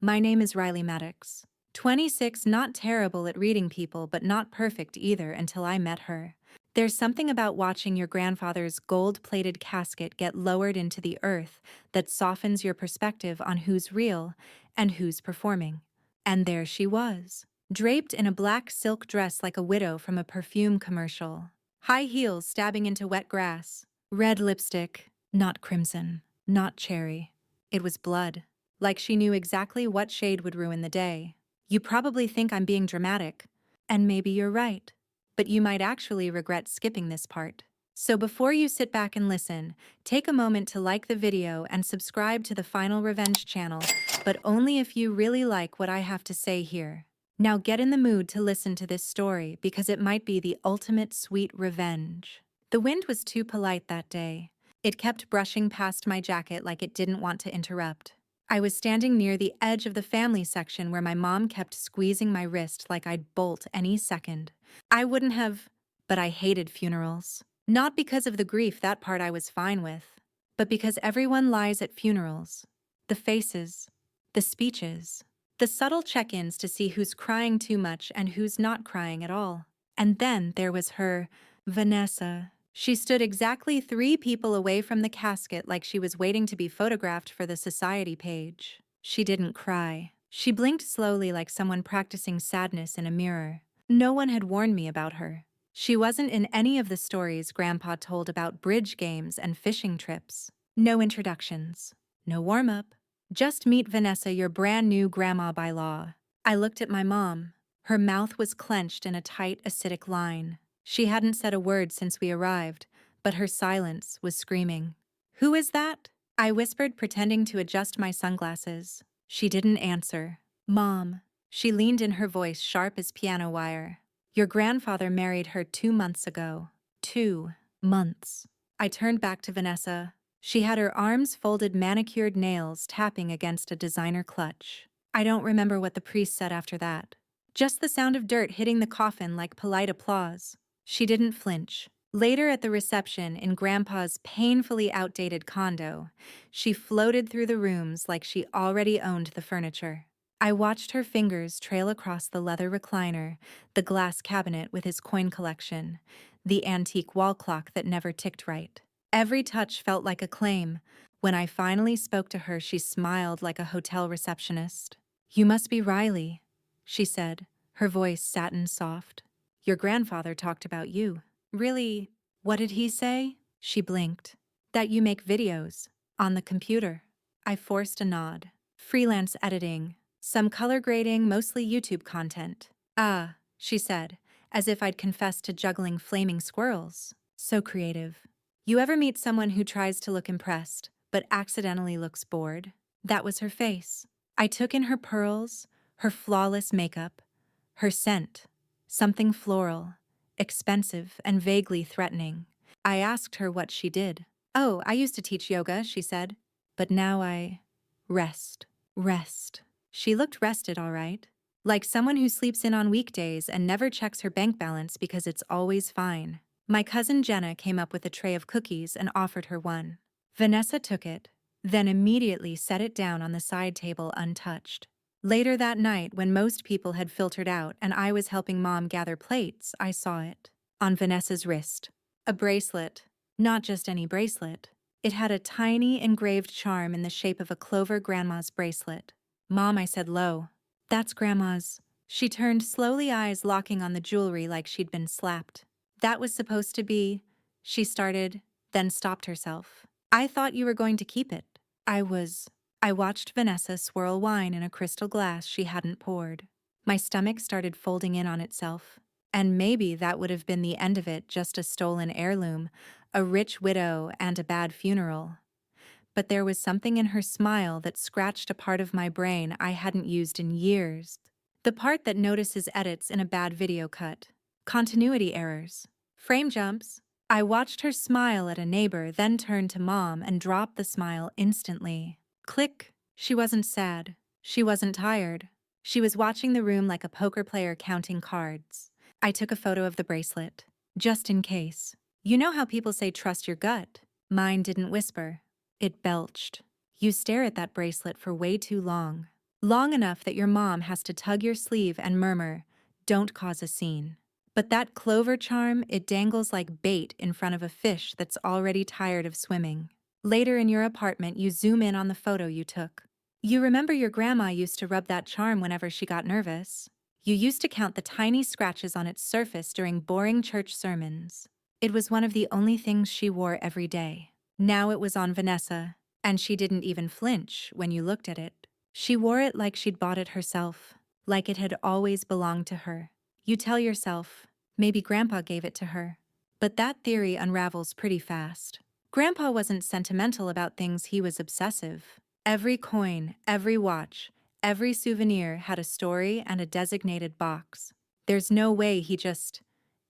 My name is Riley Maddox. 26, not terrible at reading people, but not perfect either until I met her. There's something about watching your grandfather's gold-plated casket get lowered into the earth that softens your perspective on who's real and who's performing. And there she was, draped in a black silk dress like a widow from a perfume commercial. High heels stabbing into wet grass. Red lipstick, not crimson, not cherry. It was blood. Like she knew exactly what shade would ruin the day. You probably think I'm being dramatic, and maybe you're right, but you might actually regret skipping this part. So before you sit back and listen, take a moment to like the video and subscribe to the Final Revenge channel, but only if you really like what I have to say here. Now get in the mood to listen to this story because it might be the ultimate sweet revenge. The wind was too polite that day. It kept brushing past my jacket like it didn't want to interrupt. I was standing near the edge of the family section where my mom kept squeezing my wrist like I'd bolt any second. I wouldn't have, but I hated funerals. Not because of the grief, that part I was fine with, but because everyone lies at funerals. The faces, the speeches, the subtle check-ins to see who's crying too much and who's not crying at all. And then there was her, Vanessa. She stood exactly 3 people away from the casket like she was waiting to be photographed for the society page. She didn't cry. She blinked slowly like someone practicing sadness in a mirror. No one had warned me about her. She wasn't in any of the stories Grandpa told about bridge games and fishing trips. No introductions. No warm-up. Just meet Vanessa, your brand new grandma by law. I looked at my mom. Her mouth was clenched in a tight, acidic line. She hadn't said a word since we arrived, but her silence was screaming. "Who is that?" I whispered, pretending to adjust my sunglasses. She didn't answer. "Mom." She leaned in, her voice sharp as piano wire. "Your grandfather married her 2 months ago." 2 months. I turned back to Vanessa. She had her arms folded, manicured nails tapping against a designer clutch. I don't remember what the priest said after that. Just the sound of dirt hitting the coffin like polite applause. She didn't flinch. Later at the reception in Grandpa's painfully outdated condo, she floated through the rooms like she already owned the furniture. I watched her fingers trail across the leather recliner, the glass cabinet with his coin collection, the antique wall clock that never ticked right. Every touch felt like a claim. When I finally spoke to her, she smiled like a hotel receptionist. "You must be Riley," she said, her voice satin soft. "Your grandfather talked about you." "Really? What did he say?" She blinked. "That you make videos. On the computer." I forced a nod. "Freelance editing. Some color grading, mostly YouTube content." "Ah," she said, as if I'd confessed to juggling flaming squirrels. "So creative." "You ever meet someone who tries to look impressed, but accidentally looks bored?" That was her face. I took in her pearls, her flawless makeup, her scent. Something floral, expensive, and vaguely threatening. I asked her what she did. "Oh, I used to teach yoga," she said. "But now I rest." Rest. She looked rested, all right. Like someone who sleeps in on weekdays and never checks her bank balance because it's always fine. My cousin Jenna came up with a tray of cookies and offered her one. Vanessa took it, then immediately set it down on the side table untouched. Later that night, when most people had filtered out and I was helping Mom gather plates, I saw it. On Vanessa's wrist. A bracelet. Not just any bracelet. It had a tiny engraved charm in the shape of a clover, Grandma's bracelet. "Mom," I said low. "That's Grandma's." She turned slowly, eyes locking on the jewelry like she'd been slapped. "That was supposed to be," she started, then stopped herself. "I thought you were going to keep it." I watched Vanessa swirl wine in a crystal glass she hadn't poured. My stomach started folding in on itself. And maybe that would have been the end of it, just a stolen heirloom, a rich widow, and a bad funeral. But there was something in her smile that scratched a part of my brain I hadn't used in years. The part that notices edits in a bad video cut. Continuity errors. Frame jumps. I watched her smile at a neighbor, then turn to Mom and drop the smile instantly. Click. She wasn't sad. She wasn't tired. She was watching the room like a poker player counting cards. I took a photo of the bracelet. Just in case. You know how people say trust your gut? Mine didn't whisper. It belched. "You stare at that bracelet for way too long." Long enough that your mom has to tug your sleeve and murmur, "Don't cause a scene." But that clover charm, it dangles like bait in front of a fish that's already tired of swimming. Later in your apartment, you zoom in on the photo you took. You remember your grandma used to rub that charm whenever she got nervous. You used to count the tiny scratches on its surface during boring church sermons. It was one of the only things she wore every day. Now it was on Vanessa, and she didn't even flinch when you looked at it. She wore it like she'd bought it herself, like it had always belonged to her. You tell yourself, maybe Grandpa gave it to her. But that theory unravels pretty fast. Grandpa wasn't sentimental about things, he was obsessive. Every coin, every watch, every souvenir had a story and a designated box. There's no way he just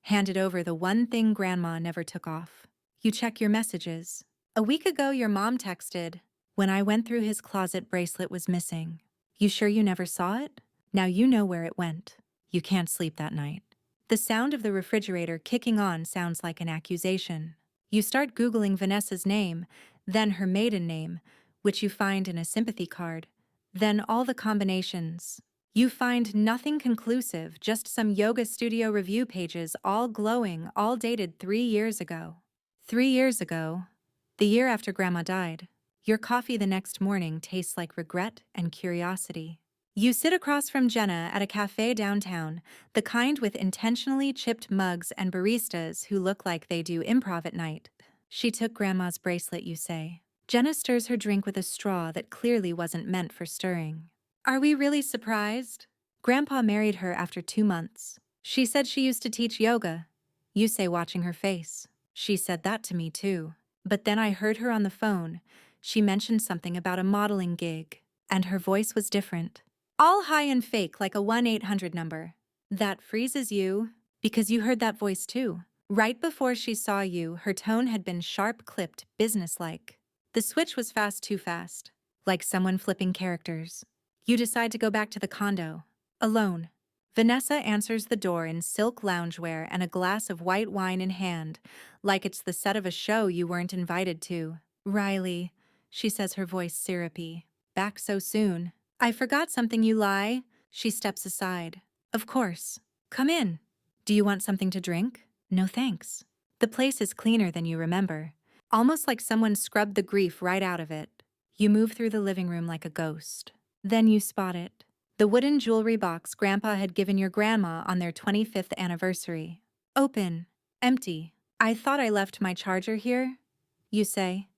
handed over the one thing Grandma never took off. You check your messages. A week ago, your mom texted, "When I went through his closet, bracelet was missing. You sure you never saw it? Now you know where it went." You can't sleep that night. The sound of the refrigerator kicking on sounds like an accusation. You start Googling Vanessa's name, then her maiden name, which you find in a sympathy card, then all the combinations. You find nothing conclusive, just some yoga studio review pages, all glowing, all dated 3 years ago. 3 years ago, the year after Grandma died. Your coffee the next morning tastes like regret and curiosity. You sit across from Jenna at a cafe downtown, the kind with intentionally chipped mugs and baristas who look like they do improv at night. She took Grandma's bracelet, you say. Jenna stirs her drink with a straw that clearly wasn't meant for stirring. Are we really surprised? Grandpa married her after 2 months. She said she used to teach yoga. You say, watching her face. She said that to me too. But then I heard her on the phone. She mentioned something about a modeling gig, and her voice was different. All high and fake, like a 1-800 number. That freezes you, because you heard that voice too. Right before she saw you, her tone had been sharp-clipped, businesslike. The switch was fast, too fast, like someone flipping characters. You decide to go back to the condo, alone. Vanessa answers the door in silk loungewear and a glass of white wine in hand, like it's the set of a show you weren't invited to. "Riley," she says, her voice syrupy. "Back so soon." "I forgot something, you lie." She steps aside. "Of course. Come in. Do you want something to drink?" "No thanks." The place is cleaner than you remember, almost like someone scrubbed the grief right out of it. You move through the living room like a ghost. Then you spot it. The wooden jewelry box Grandpa had given your grandma on their 25th anniversary. Open. Empty. "I thought I left my charger here," you say,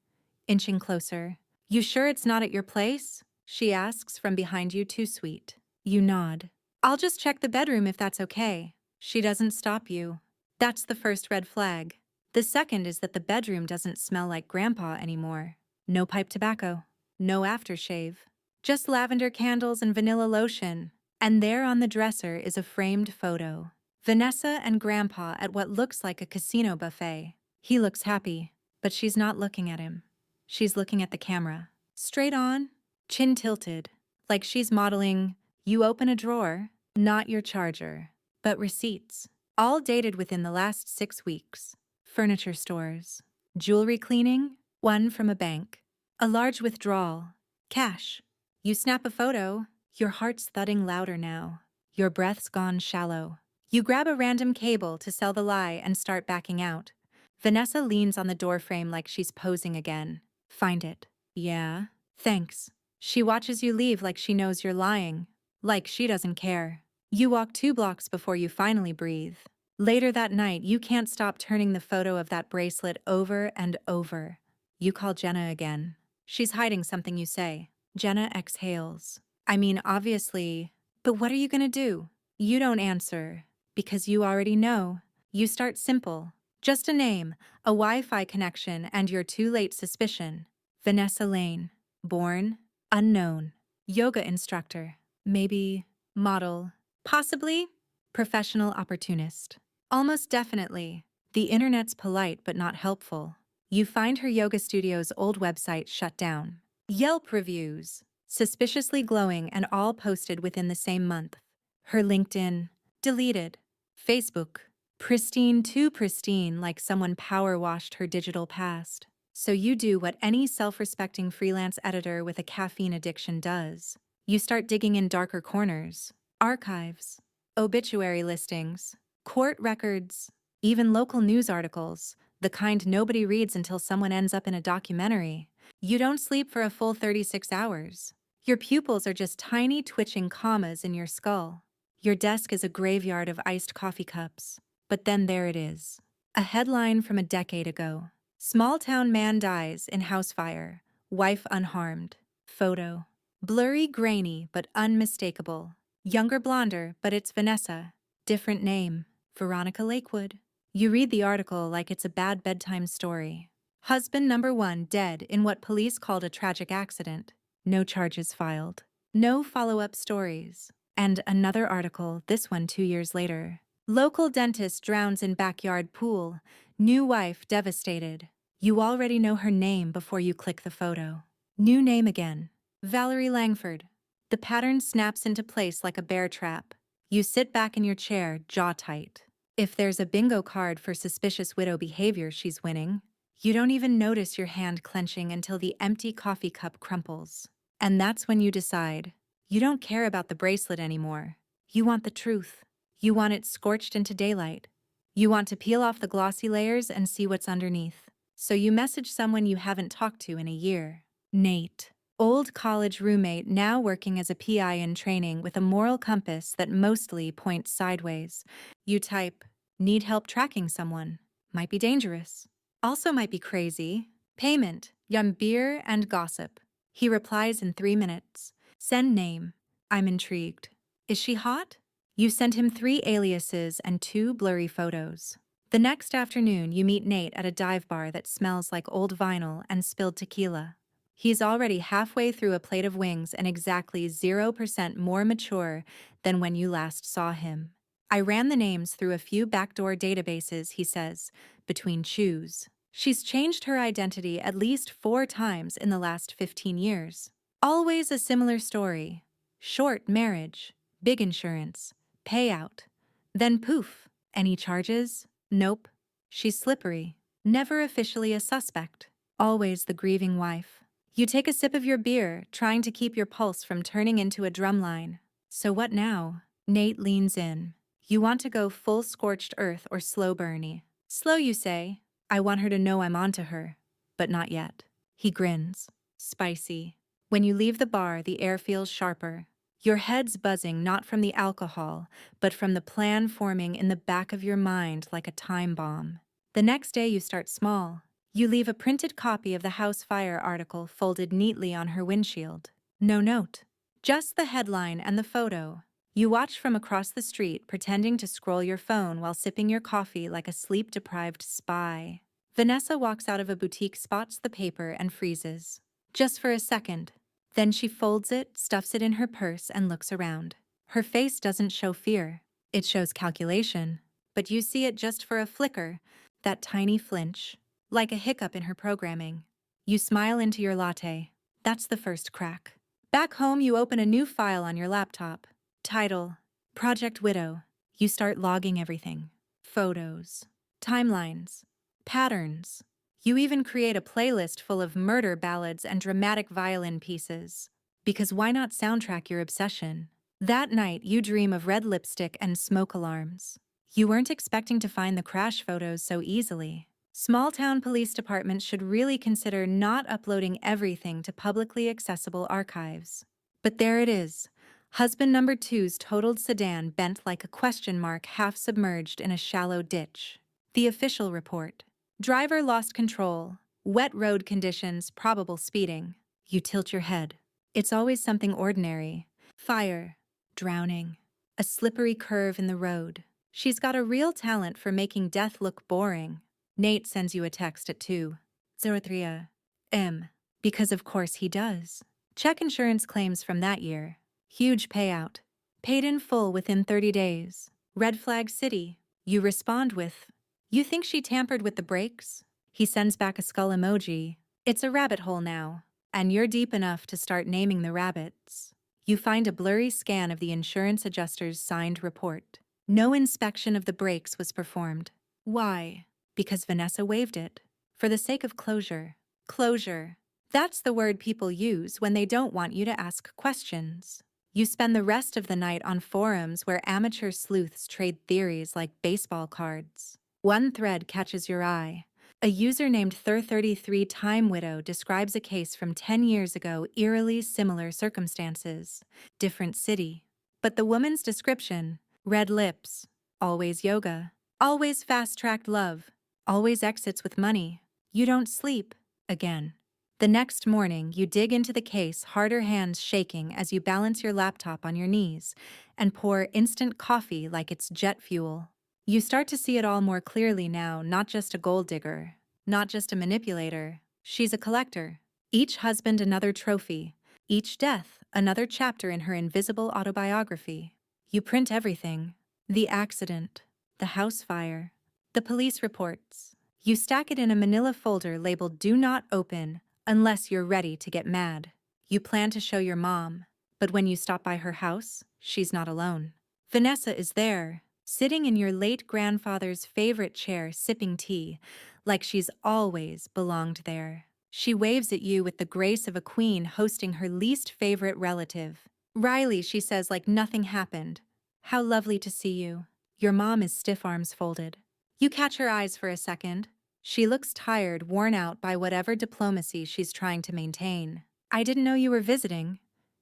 inching closer. "You sure it's not at your place?" she asks from behind you, too sweet. You nod. "I'll just check the bedroom if that's okay." She doesn't stop you. That's the first red flag. The second is that the bedroom doesn't smell like Grandpa anymore. No pipe tobacco. No aftershave. Just lavender candles and vanilla lotion. And there on the dresser is a framed photo. Vanessa and Grandpa at what looks like a casino buffet. He looks happy, but she's not looking at him. She's looking at the camera. Straight on, chin tilted, like she's modeling, "You open a drawer, not your charger, but receipts." All dated within the last 6 weeks. Furniture stores. Jewelry cleaning, one from a bank. A large withdrawal. Cash. You snap a photo, your heart's thudding louder now. Your breath's gone shallow. You grab a random cable to sell the lie and start backing out. Vanessa leans on the doorframe like she's posing again. "Find it." "Yeah. Thanks." She watches you leave like she knows you're lying. Like she doesn't care. You walk 2 blocks before you finally breathe. Later that night, you can't stop turning the photo of that bracelet over and over. You call Jenna again. She's hiding something, you say. Jenna exhales. "I mean, obviously, but what are you gonna do?" You don't answer, because you already know. You start simple. Just a name, a Wi-Fi connection, and your too late suspicion. Vanessa Lane. Born? Unknown. Yoga instructor. Maybe model. Possibly professional opportunist. Almost definitely. The internet's polite but not helpful. You find her yoga studio's old website shut down. Yelp reviews, suspiciously glowing and all posted within the same month. Her LinkedIn, deleted. Facebook, pristine, too pristine, like someone power-washed her digital past. So you do what any self-respecting freelance editor with a caffeine addiction does. You start digging in darker corners, archives, obituary listings, court records, even local news articles, the kind nobody reads until someone ends up in a documentary. You don't sleep for a full 36 hours. Your pupils are just tiny twitching commas in your skull. Your desk is a graveyard of iced coffee cups. But then there it is. A headline from a decade ago. Small town man dies in house fire. Wife unharmed. Photo. Blurry, grainy, but unmistakable. Younger, blonder, but it's Vanessa. Different name. Veronica Lakewood. You read the article like it's a bad bedtime story. Husband number 1 dead in what police called a tragic accident. No charges filed. No follow-up stories. And another article, this one 2 years later. Local dentist drowns in backyard pool. New wife devastated. You already know her name before you click the photo. New name again. Valerie Langford. The pattern snaps into place like a bear trap. You sit back in your chair, jaw tight. If there's a bingo card for suspicious widow behavior she's winning, you don't even notice your hand clenching until the empty coffee cup crumples. And that's when you decide. You don't care about the bracelet anymore. You want the truth. You want it scorched into daylight. You want to peel off the glossy layers and see what's underneath. So you message someone you haven't talked to in a year. Nate. Old college roommate now working as a PI in training with a moral compass that mostly points sideways. You type, need help tracking someone. Might be dangerous. Also might be crazy. Payment, yum beer and gossip. He replies in 3 minutes. Send name. I'm intrigued. Is she hot? You send him 3 aliases and 2 blurry photos. The next afternoon, you meet Nate at a dive bar that smells like old vinyl and spilled tequila. He's already halfway through a plate of wings and exactly 0% more mature than when you last saw him. I ran the names through a few backdoor databases, he says, between chews. She's changed her identity at least 4 times in the last 15 years. Always a similar story. Short marriage, big insurance, payout. Then poof, any charges? Nope. She's slippery. Never officially a suspect. Always the grieving wife. You take a sip of your beer, trying to keep your pulse from turning into a drumline. So what now? Nate leans in. You want to go full scorched earth or slow burny. Slow, you say. I want her to know I'm onto her. But not yet. He grins. Spicy. When you leave the bar, the air feels sharper. Your head's buzzing not from the alcohol, but from the plan forming in the back of your mind like a time bomb. The next day you start small. You leave a printed copy of the house fire article folded neatly on her windshield. No note. Just the headline and the photo. You watch from across the street, pretending to scroll your phone while sipping your coffee like a sleep-deprived spy. Vanessa walks out of a boutique, spots the paper, and freezes. Just for a second. Then she folds it, stuffs it in her purse, and looks around. Her face doesn't show fear. It shows calculation. But you see it just for a flicker, that tiny flinch. Like a hiccup in her programming. You smile into your latte. That's the first crack. Back home, you open a new file on your laptop. Title, Project Widow. You start logging everything. Photos, timelines, patterns. You even create a playlist full of murder ballads and dramatic violin pieces. Because why not soundtrack your obsession? That night, you dream of red lipstick and smoke alarms. You weren't expecting to find the crash photos so easily. Small-town police departments should really consider not uploading everything to publicly accessible archives. But there it is. Husband number 2's totaled sedan bent like a question mark half submerged in a shallow ditch. The official report. Driver lost control. Wet road conditions, probable speeding. You tilt your head. It's always something ordinary. Fire. Drowning. A slippery curve in the road. She's got a real talent for making death look boring. Nate sends you a text at 2:03 a.m. Because of course he does. Check insurance claims from that year. Huge payout. Paid in full within 30 days. Red flag city. You respond with, you think she tampered with the brakes? He sends back a skull emoji. It's a rabbit hole now. And you're deep enough to start naming the rabbits. You find a blurry scan of the insurance adjuster's signed report. No inspection of the brakes was performed. Why? Because Vanessa waived it. For the sake of closure. Closure. That's the word people use when they don't want you to ask questions. You spend the rest of the night on forums where amateur sleuths trade theories like baseball cards. One thread catches your eye. A user named Thur33 Time Widow describes a case from 10 years ago, eerily similar circumstances. Different city. But the woman's description: red lips, always yoga, always fast-tracked love, always exits with money. You don't sleep. Again. The next morning, you dig into the case, harder hands shaking as you balance your laptop on your knees and pour instant coffee like it's jet fuel. You start to see it all more clearly now, not just a gold digger, not just a manipulator. She's a collector. Each husband another trophy, each death another chapter in her invisible autobiography. You print everything: the accident, the house fire, the police reports. You stack it in a manila folder labeled "Do Not Open Unless You're Ready to Get Mad." You plan to show your mom, but when you stop by her house, she's not alone. Vanessa is there, sitting in your late grandfather's favorite chair sipping tea, like she's always belonged there. She waves at you with the grace of a queen hosting her least favorite relative. "Riley," she says like nothing happened. "How lovely to see you." Your mom is stiff arms folded. You catch her eyes for a second. She looks tired, worn out by whatever diplomacy she's trying to maintain. "I didn't know you were visiting,"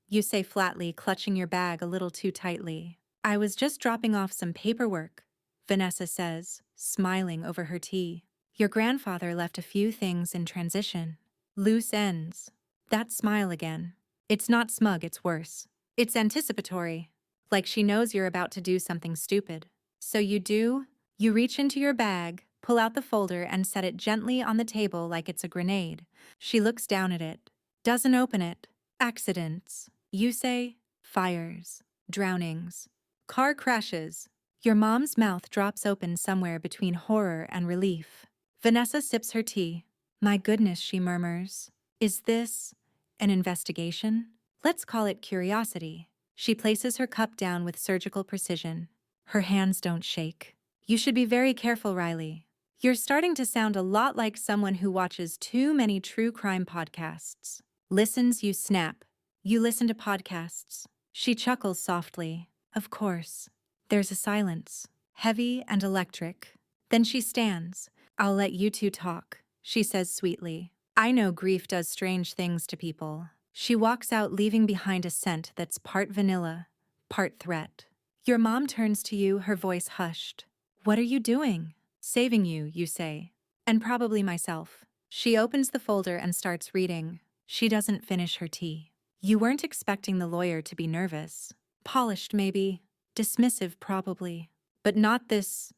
you say flatly, clutching your bag a little too tightly. "I was just dropping off some paperwork," Vanessa says, smiling over her tea. Your grandfather left a few things in transition. Loose ends. That smile again. It's not smug, it's worse. It's anticipatory. Like she knows you're about to do something stupid. So you do? You reach into your bag, pull out the folder, and set it gently on the table like it's a grenade. She looks down at it. Doesn't open it. Accidents. You say fires, drownings, car crashes. Your mom's mouth drops open somewhere between horror and relief. Vanessa sips her tea. "My goodness," she murmurs. "Is this an investigation? Let's call it curiosity." She places her cup down with surgical precision. Her hands don't shake. "You should be very careful, Riley. You're starting to sound a lot like someone who watches too many true crime podcasts." Listens, you snap. "You listen to podcasts?" She chuckles softly. "Of course." There's a silence, heavy and electric. Then she stands. "I'll let you two talk," she says sweetly. "I know grief does strange things to people." She walks out, leaving behind a scent that's part vanilla, part threat. Your mom turns to you, her voice hushed. "What are you doing?" "Saving you," you say. "And probably myself." She opens the folder and starts reading. She doesn't finish her tea. You weren't expecting the lawyer to be nervous. Polished, maybe. Dismissive, probably. But not this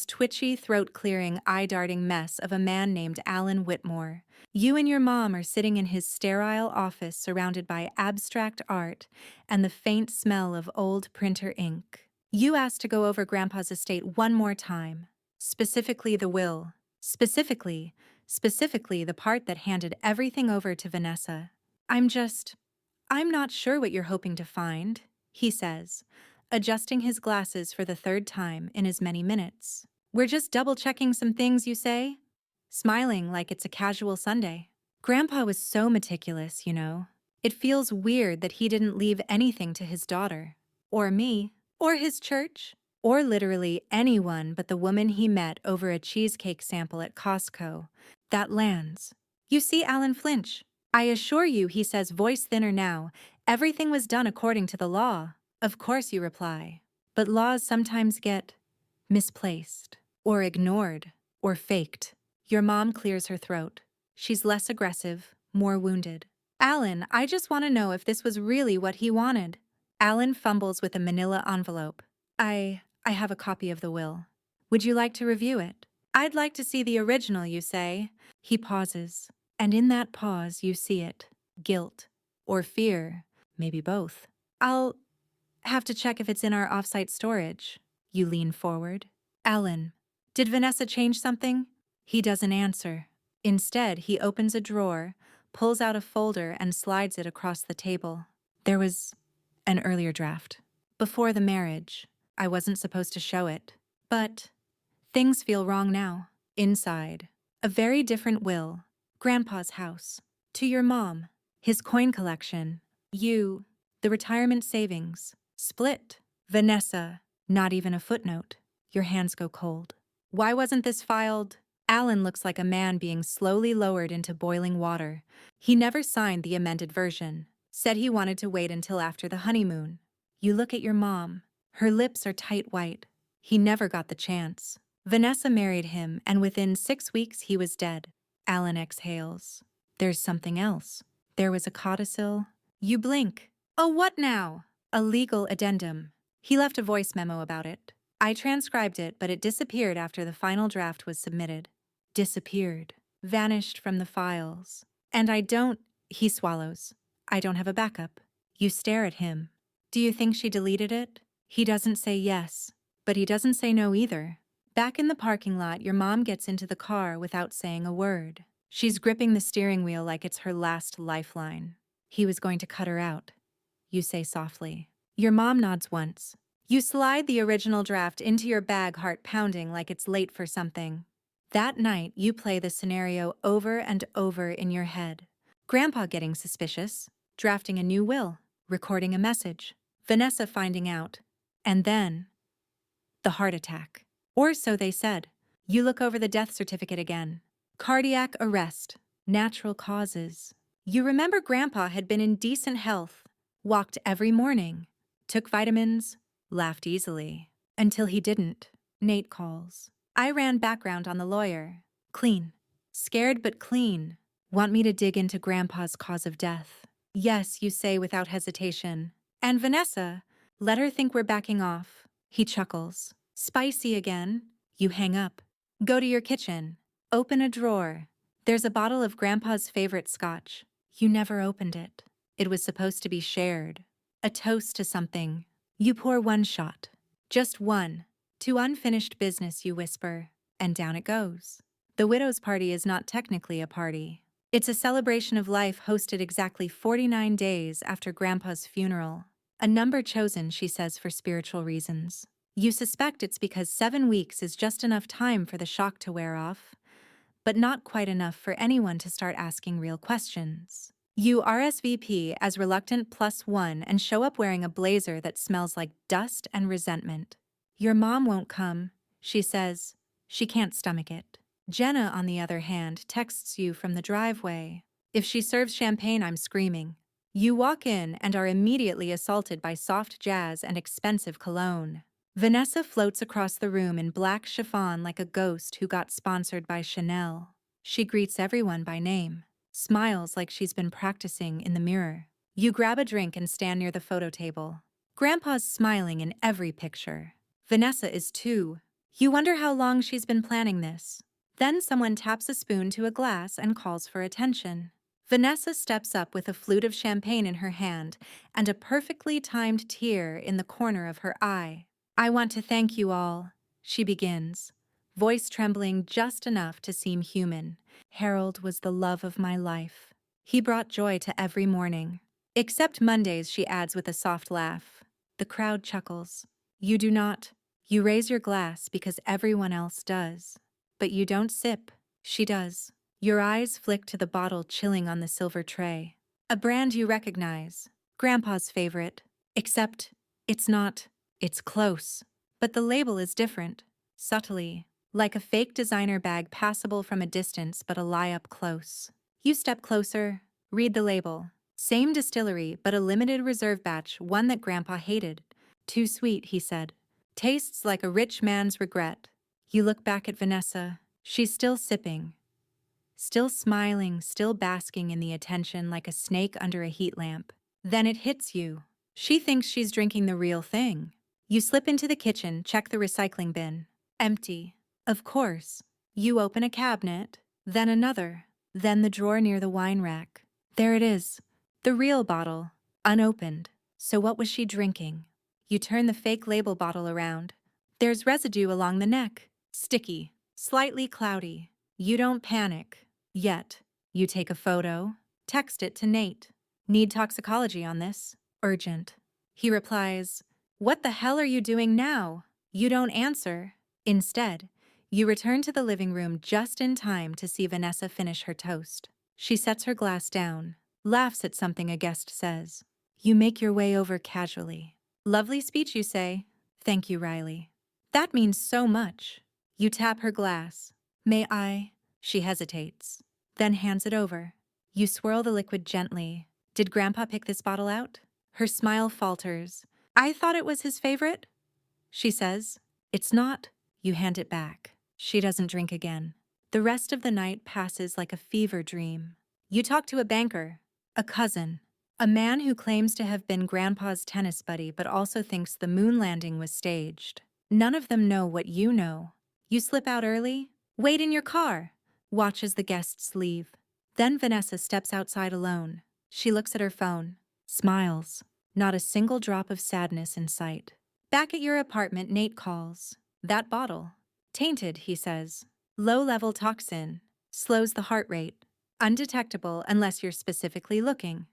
twitchy, throat-clearing, eye-darting mess of a man named Alan Whitmore. You and your mom are sitting in his sterile office surrounded by abstract art and the faint smell of old printer ink. You ask to go over Grandpa's estate one more time. Specifically the will. Specifically the part that handed everything over to Vanessa. I'm not sure what you're hoping to find," he says, adjusting his glasses for the third time in as many minutes. "We're just double-checking some things," you say, smiling like it's a casual Sunday. Grandpa was so meticulous, you know. It feels weird that he didn't leave anything to his daughter, or me, or his church, or literally anyone but the woman he met over a cheesecake sample at Costco. That lands. You see Alan flinch. "I assure you," he says, voice thinner now, "everything was done according to the law." "Of course," you reply. "But laws sometimes get misplaced, or ignored, or faked." Your mom clears her throat. She's less aggressive, more wounded. "Alan, I just want to know if this was really what he wanted." Alan fumbles with a manila envelope. I have a copy of the will. Would you like to review it?" "I'd like to see the original," you say. He pauses. And in that pause, you see it. Guilt. Or fear. Maybe both. "I'll have to check if it's in our offsite storage." You lean forward. "Alan, did Vanessa change something?" He doesn't answer. Instead, he opens a drawer, pulls out a folder, and slides it across the table. "There was an earlier draft. Before the marriage. I wasn't supposed to show it. But things feel wrong now." Inside. A very different will. Grandpa's house. To your mom. His coin collection. You. The retirement savings. Split. Vanessa. Not even a footnote. Your hands go cold. Why wasn't this filed? Alan looks like a man being slowly lowered into boiling water. He never signed the amended version. Said he wanted to wait until after the honeymoon. You look at your mom. Her lips are tight white. He never got the chance. Vanessa married him, and within 6 weeks he was dead. Alan exhales. There's something else. There was a codicil. You blink. Oh, what now? A legal addendum. He left a voice memo about it. I transcribed it, but it disappeared after the final draft was submitted. Disappeared. Vanished from the files. And he swallows. I don't have a backup. You stare at him. Do you think she deleted it? He doesn't say yes, but he doesn't say no either. Back in the parking lot, your mom gets into the car without saying a word. She's gripping the steering wheel like it's her last lifeline. He was going to cut her out. You say softly. Your mom nods once. You slide the original draft into your bag, heart pounding like it's late for something. That night, you play the scenario over and over in your head. Grandpa getting suspicious, drafting a new will, recording a message, Vanessa finding out, and then the heart attack. Or so they said. You look over the death certificate again. Cardiac arrest. Natural causes. You remember Grandpa had been in decent health, walked every morning, took vitamins, laughed easily. Until he didn't. Nate calls. I ran background on the lawyer. Clean. Scared but clean. Want me to dig into Grandpa's cause of death? Yes, you say without hesitation. And Vanessa, let her think we're backing off. He chuckles. Spicy again. You hang up. Go to your kitchen. Open a drawer. There's a bottle of Grandpa's favorite scotch. You never opened it. It was supposed to be shared. A toast to something. You pour one shot. Just one. To unfinished business, you whisper. And down it goes. The widow's party is not technically a party. It's a celebration of life hosted exactly 49 days after Grandpa's funeral. A number chosen, she says, for spiritual reasons. You suspect it's because 7 weeks is just enough time for the shock to wear off, but not quite enough for anyone to start asking real questions. You RSVP as reluctant +1 and show up wearing a blazer that smells like dust and resentment. Your mom won't come, she says. She can't stomach it. Jenna, on the other hand, texts you from the driveway. If she serves champagne, I'm screaming. You walk in and are immediately assaulted by soft jazz and expensive cologne. Vanessa floats across the room in black chiffon like a ghost who got sponsored by Chanel. She greets everyone by name, smiles like she's been practicing in the mirror. You grab a drink and stand near the photo table. Grandpa's smiling in every picture. Vanessa is too. You wonder how long she's been planning this. Then someone taps a spoon to a glass and calls for attention. Vanessa steps up with a flute of champagne in her hand and a perfectly timed tear in the corner of her eye. I want to thank you all, she begins, voice trembling just enough to seem human. Harold was the love of my life. He brought joy to every morning. Except Mondays, she adds with a soft laugh. The crowd chuckles. You do not. You raise your glass because everyone else does. But you don't sip. She does. Your eyes flick to the bottle chilling on the silver tray. A brand you recognize. Grandpa's favorite. Except, it's not. It's close. But the label is different. Subtly. Like a fake designer bag passable from a distance but a lie up close. You step closer. Read the label. Same distillery, but a limited reserve batch, one that Grandpa hated. Too sweet, he said. Tastes like a rich man's regret. You look back at Vanessa. She's still sipping. Still smiling, still basking in the attention like a snake under a heat lamp. Then it hits you. She thinks she's drinking the real thing. You slip into the kitchen, check the recycling bin. Empty. Of course. You open a cabinet, then another, then the drawer near the wine rack. There it is. The real bottle. Unopened. So what was she drinking? You turn the fake label bottle around. There's residue along the neck. Sticky. Slightly cloudy. You don't panic. Yet. You take a photo. Text it to Nate. Need toxicology on this. Urgent. He replies, "What the hell are you doing now?" You don't answer. Instead, you return to the living room just in time to see Vanessa finish her toast. She sets her glass down, laughs at something a guest says. You make your way over casually. Lovely speech, you say. Thank you, Riley. That means so much. You tap her glass. May I? She hesitates, then hands it over. You swirl the liquid gently. Did Grandpa pick this bottle out? Her smile falters. I thought it was his favorite, she says. It's not. You hand it back. She doesn't drink again. The rest of the night passes like a fever dream. You talk to a banker, a cousin, a man who claims to have been Grandpa's tennis buddy but also thinks the moon landing was staged. None of them know what you know. You slip out early, wait in your car, watch as the guests leave. Then Vanessa steps outside alone. She looks at her phone, smiles. Not a single drop of sadness in sight. Back at your apartment, Nate calls. That bottle. Tainted, he says. Low-level toxin. Slows the heart rate. Undetectable unless you're specifically looking.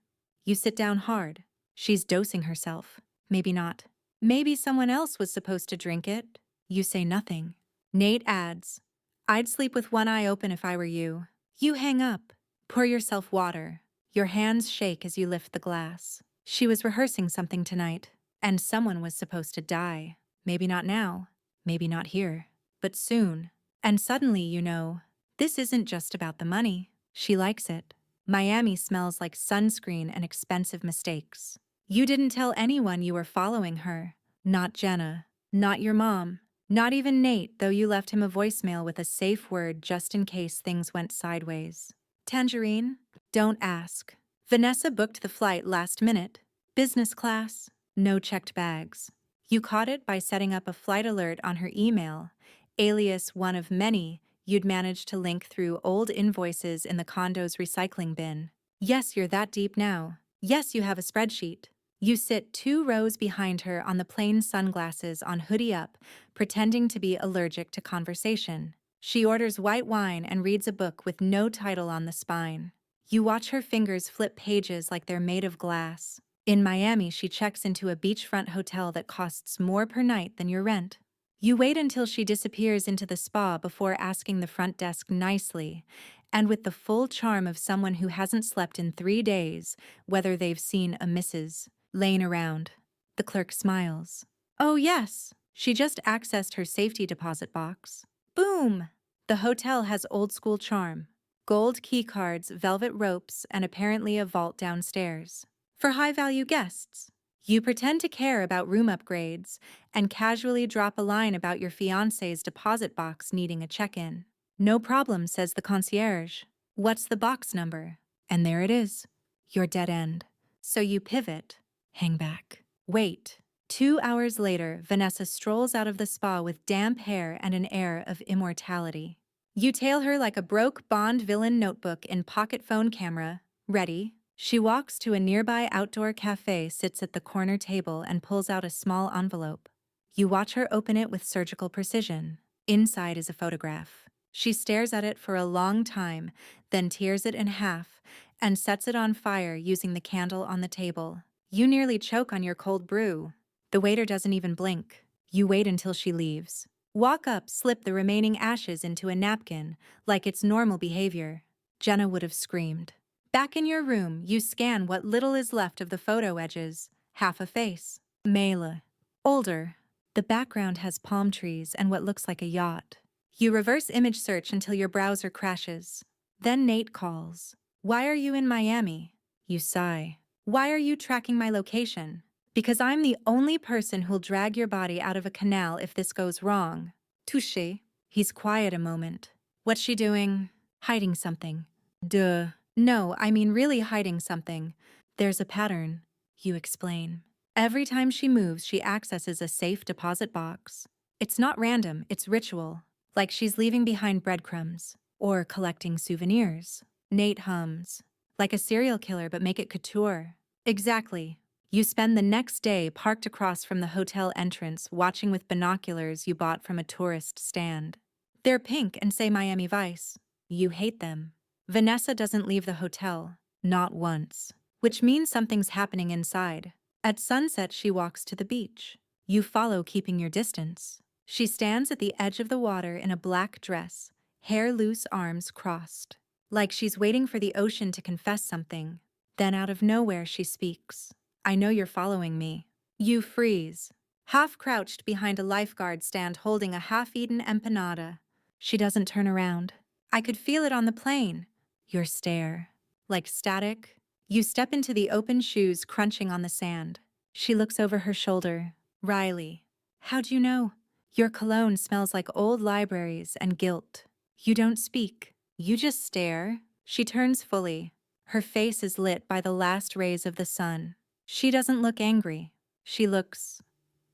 You sit down hard. She's dosing herself. Maybe not. Maybe someone else was supposed to drink it. You say nothing. Nate adds, I'd sleep with one eye open if I were you. You hang up. Pour yourself water. Your hands shake as you lift the glass. She was rehearsing something tonight, and someone was supposed to die. Maybe not now, maybe not here, but soon. And suddenly you know, this isn't just about the money. She likes it. Miami smells like sunscreen and expensive mistakes. You didn't tell anyone you were following her. Not Jenna, not your mom, not even Nate, though you left him a voicemail with a safe word just in case things went sideways. Tangerine? Don't ask. Vanessa booked the flight last minute. Business class, no checked bags. You caught it by setting up a flight alert on her email, alias one of many you'd managed to link through old invoices in the condo's recycling bin. Yes, you're that deep now. Yes, you have a spreadsheet. You sit 2 rows behind her on the plain sunglasses on hoodie up, pretending to be allergic to conversation. She orders white wine and reads a book with no title on the spine. You watch her fingers flip pages like they're made of glass. In Miami, she checks into a beachfront hotel that costs more per night than your rent. You wait until she disappears into the spa before asking the front desk nicely, and with the full charm of someone who hasn't slept in 3 days, whether they've seen a Mrs. laying around. The clerk smiles. Oh yes, she just accessed her safety deposit box. Boom! The hotel has old-school charm. Gold key cards, velvet ropes, and apparently a vault downstairs. For high-value guests, you pretend to care about room upgrades and casually drop a line about your fiancé's deposit box needing a check-in. No problem, says the concierge. What's the box number? And there it is. Your dead end. So you pivot, hang back, wait. 2 hours later, Vanessa strolls out of the spa with damp hair and an air of immortality. You tail her like a broke Bond villain, notebook in pocket phone camera. Ready? She walks to a nearby outdoor cafe, sits at the corner table, and pulls out a small envelope. You watch her open it with surgical precision. Inside is a photograph. She stares at it for a long time, then tears it in half, and sets it on fire using the candle on the table. You nearly choke on your cold brew. The waiter doesn't even blink. You wait until she leaves. Walk up, slip the remaining ashes into a napkin, like it's normal behavior. Jenna would have screamed. Back in your room, you scan what little is left of the photo edges. Half a face. Mela. Older. The background has palm trees and what looks like a yacht. You reverse image search until your browser crashes. Then Nate calls. Why are you in Miami? You sigh. Why are you tracking my location? Because I'm the only person who'll drag your body out of a canal if this goes wrong. Touché. He's quiet a moment. What's she doing? Hiding something. Duh. No, I mean really hiding something. There's a pattern, you explain. Every time she moves, she accesses a safe deposit box. It's not random, it's ritual. Like she's leaving behind breadcrumbs. Or collecting souvenirs. Nate hums. Like a serial killer, but make it couture. Exactly. You spend the next day parked across from the hotel entrance, watching with binoculars you bought from a tourist stand. They're pink and say Miami Vice. You hate them. Vanessa doesn't leave the hotel, not once, which means something's happening inside. At sunset, she walks to the beach. You follow, keeping your distance. She stands at the edge of the water in a black dress, hair loose, arms crossed. like she's waiting for the ocean to confess something. Then out of nowhere she speaks. I know you're following me. You freeze, half crouched behind a lifeguard stand holding a half-eaten empanada. She doesn't turn around. I could feel it on the plane. Your stare. Like static. You step into the open shoes crunching on the sand. She looks over her shoulder. Riley. How'd you know? Your cologne smells like old libraries and guilt. You don't speak. You just stare. She turns fully. Her face is lit by the last rays of the sun. She doesn't look angry. She looks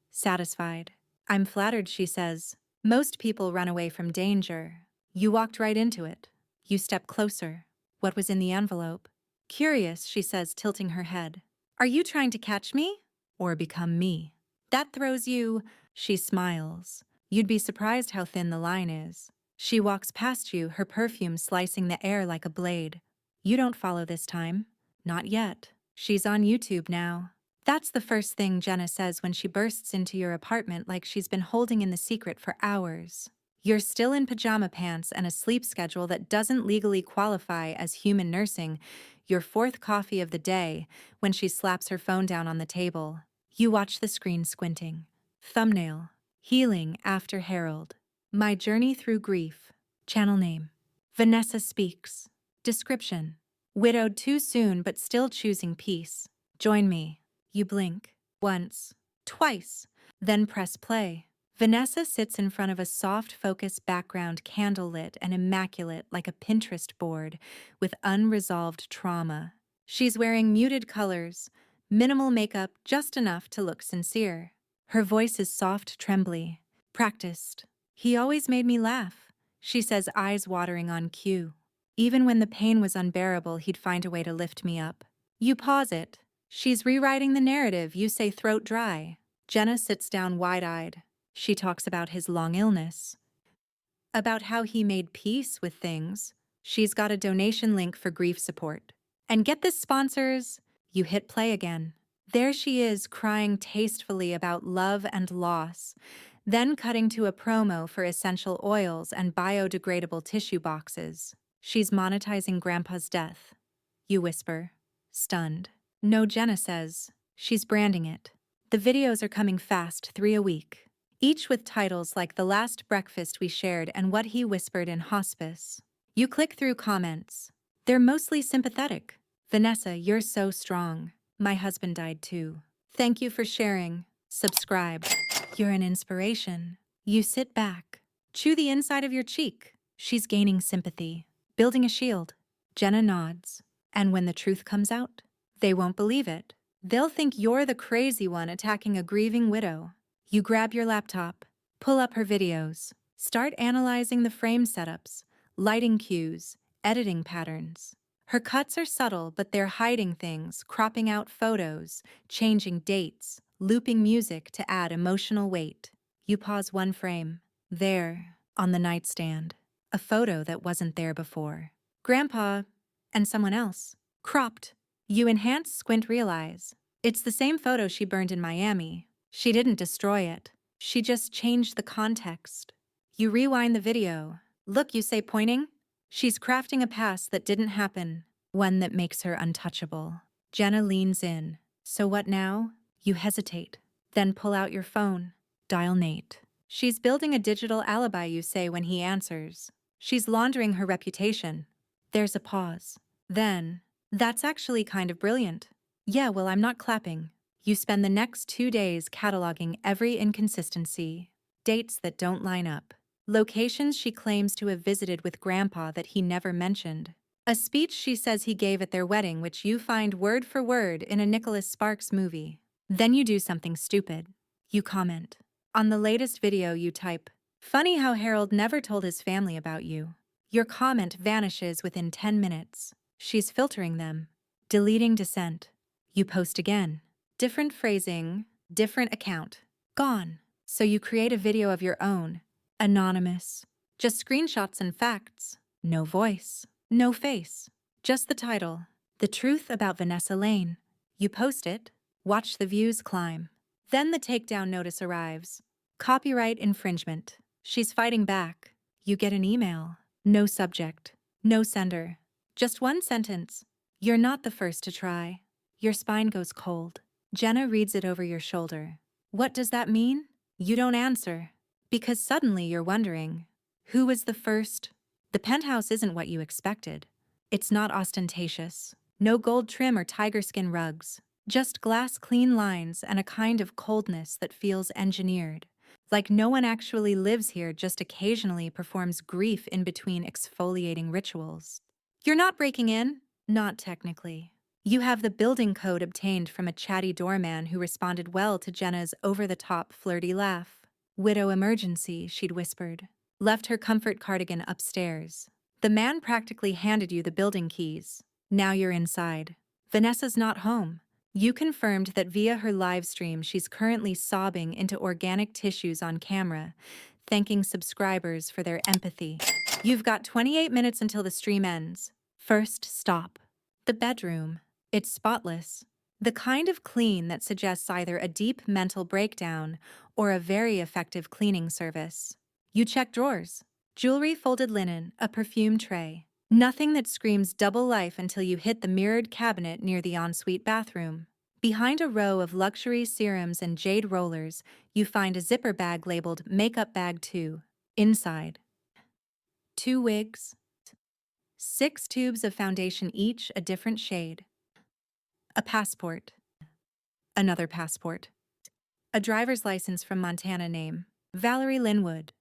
satisfied. I'm flattered, she says. Most people run away from danger. You walked right into it. You step closer. What was in the envelope? Curious, she says, tilting her head. Are you trying to catch me? Or become me? That throws you. She smiles. You'd be surprised how thin the line is. She walks past you, her perfume slicing the air like a blade. You don't follow this time. Not yet. She's on YouTube now. That's the first thing Jenna says when she bursts into your apartment like she's been holding in the secret for hours. You're still in pajama pants and a sleep schedule that doesn't legally qualify as human nursing, your fourth coffee of the day, when she slaps her phone down on the table. You watch the screen squinting. Thumbnail. Healing after Harold. My journey through grief. Channel name. Vanessa Speaks. Description. Widowed too soon but still choosing peace. Join me. You blink. Once. Twice. Then press play. Vanessa sits in front of a soft focus background candlelit and immaculate like a Pinterest board with unresolved trauma. She's wearing muted colors, minimal makeup just enough to look sincere. Her voice is soft, trembly, practiced. He always made me laugh, she says, eyes watering on cue. Even when the pain was unbearable, he'd find a way to lift me up. You pause it. She's rewriting the narrative, you say, throat dry. Jenna sits down wide-eyed. She talks about his long illness, about how he made peace with things. She's got a donation link for grief support. And get this, sponsors. You hit play again. There she is, crying tastefully about love and loss, then cutting to a promo for essential oils and biodegradable tissue boxes. She's monetizing Grandpa's death. You whisper, stunned. No, Jenna says. She's branding it. The videos are coming fast, 3 a week. Each with titles like The Last Breakfast We Shared and What He Whispered in Hospice. You click through comments. They're mostly sympathetic. Vanessa, you're so strong. My husband died too. Thank you for sharing. Subscribe. You're an inspiration. You sit back. Chew the inside of your cheek. She's gaining sympathy. Building a shield. Jenna nods. And when the truth comes out, they won't believe it. They'll think you're the crazy one attacking a grieving widow. You grab your laptop, pull up her videos, start analyzing the frame setups, lighting cues, editing patterns. Her cuts are subtle, but they're hiding things, cropping out photos, changing dates, looping music to add emotional weight. You pause one frame. There, on the nightstand, a photo that wasn't there before. Grandpa and someone else. Cropped. You enhance, squint, realize. It's the same photo she burned in Miami. She didn't destroy it. She just changed the context. You rewind the video. Look, you say, pointing. She's crafting a past that didn't happen, one that makes her untouchable. Jenna leans in. So what now? You hesitate. Then pull out your phone. Dial Nate. She's building a digital alibi, you say when he answers. She's laundering her reputation. There's a pause. Then, that's actually kind of brilliant. Yeah, well, I'm not clapping. You spend the next 2 days cataloging every inconsistency, dates that don't line up, locations she claims to have visited with Grandpa that he never mentioned, a speech she says he gave at their wedding which you find word for word in a Nicholas Sparks movie. Then you do something stupid. You comment. On the latest video you type, "Funny how Harold never told his family about you." Your comment vanishes within 10 minutes. She's filtering them, deleting dissent. You post again. Different phrasing, different account. Gone. So you create a video of your own. Anonymous. Just screenshots and facts. No voice. No face. Just the title. The Truth About Vanessa Lane. You post it. Watch the views climb. Then the takedown notice arrives. Copyright infringement. She's fighting back. You get an email. No subject. No sender. Just one sentence. You're not the first to try. Your spine goes cold. Jenna reads it over your shoulder. What does that mean? You don't answer. Because suddenly you're wondering, who was the first? The penthouse isn't what you expected. It's not ostentatious. No gold trim or tiger skin rugs. Just glass clean lines and a kind of coldness that feels engineered. Like no one actually lives here, just occasionally performs grief in between exfoliating rituals. You're not breaking in? Not technically. You have the building code obtained from a chatty doorman who responded well to Jenna's over-the-top flirty laugh. Widow emergency, she'd whispered. Left her comfort cardigan upstairs. The man practically handed you the building keys. Now you're inside. Vanessa's not home. You confirmed that via her live stream she's currently sobbing into organic tissues on camera, thanking subscribers for their empathy. You've got 28 minutes until the stream ends. First stop. The bedroom. It's spotless. The kind of clean that suggests either a deep mental breakdown or a very effective cleaning service. You check drawers. Jewelry, folded linen, a perfume tray. Nothing that screams double life until you hit the mirrored cabinet near the ensuite bathroom. Behind a row of luxury serums and jade rollers, you find a zipper bag labeled Makeup Bag 2. Inside, 2 wigs, 6 tubes of foundation, each a different shade. A passport. Another passport. A driver's license from Montana, name Valerie Linwood.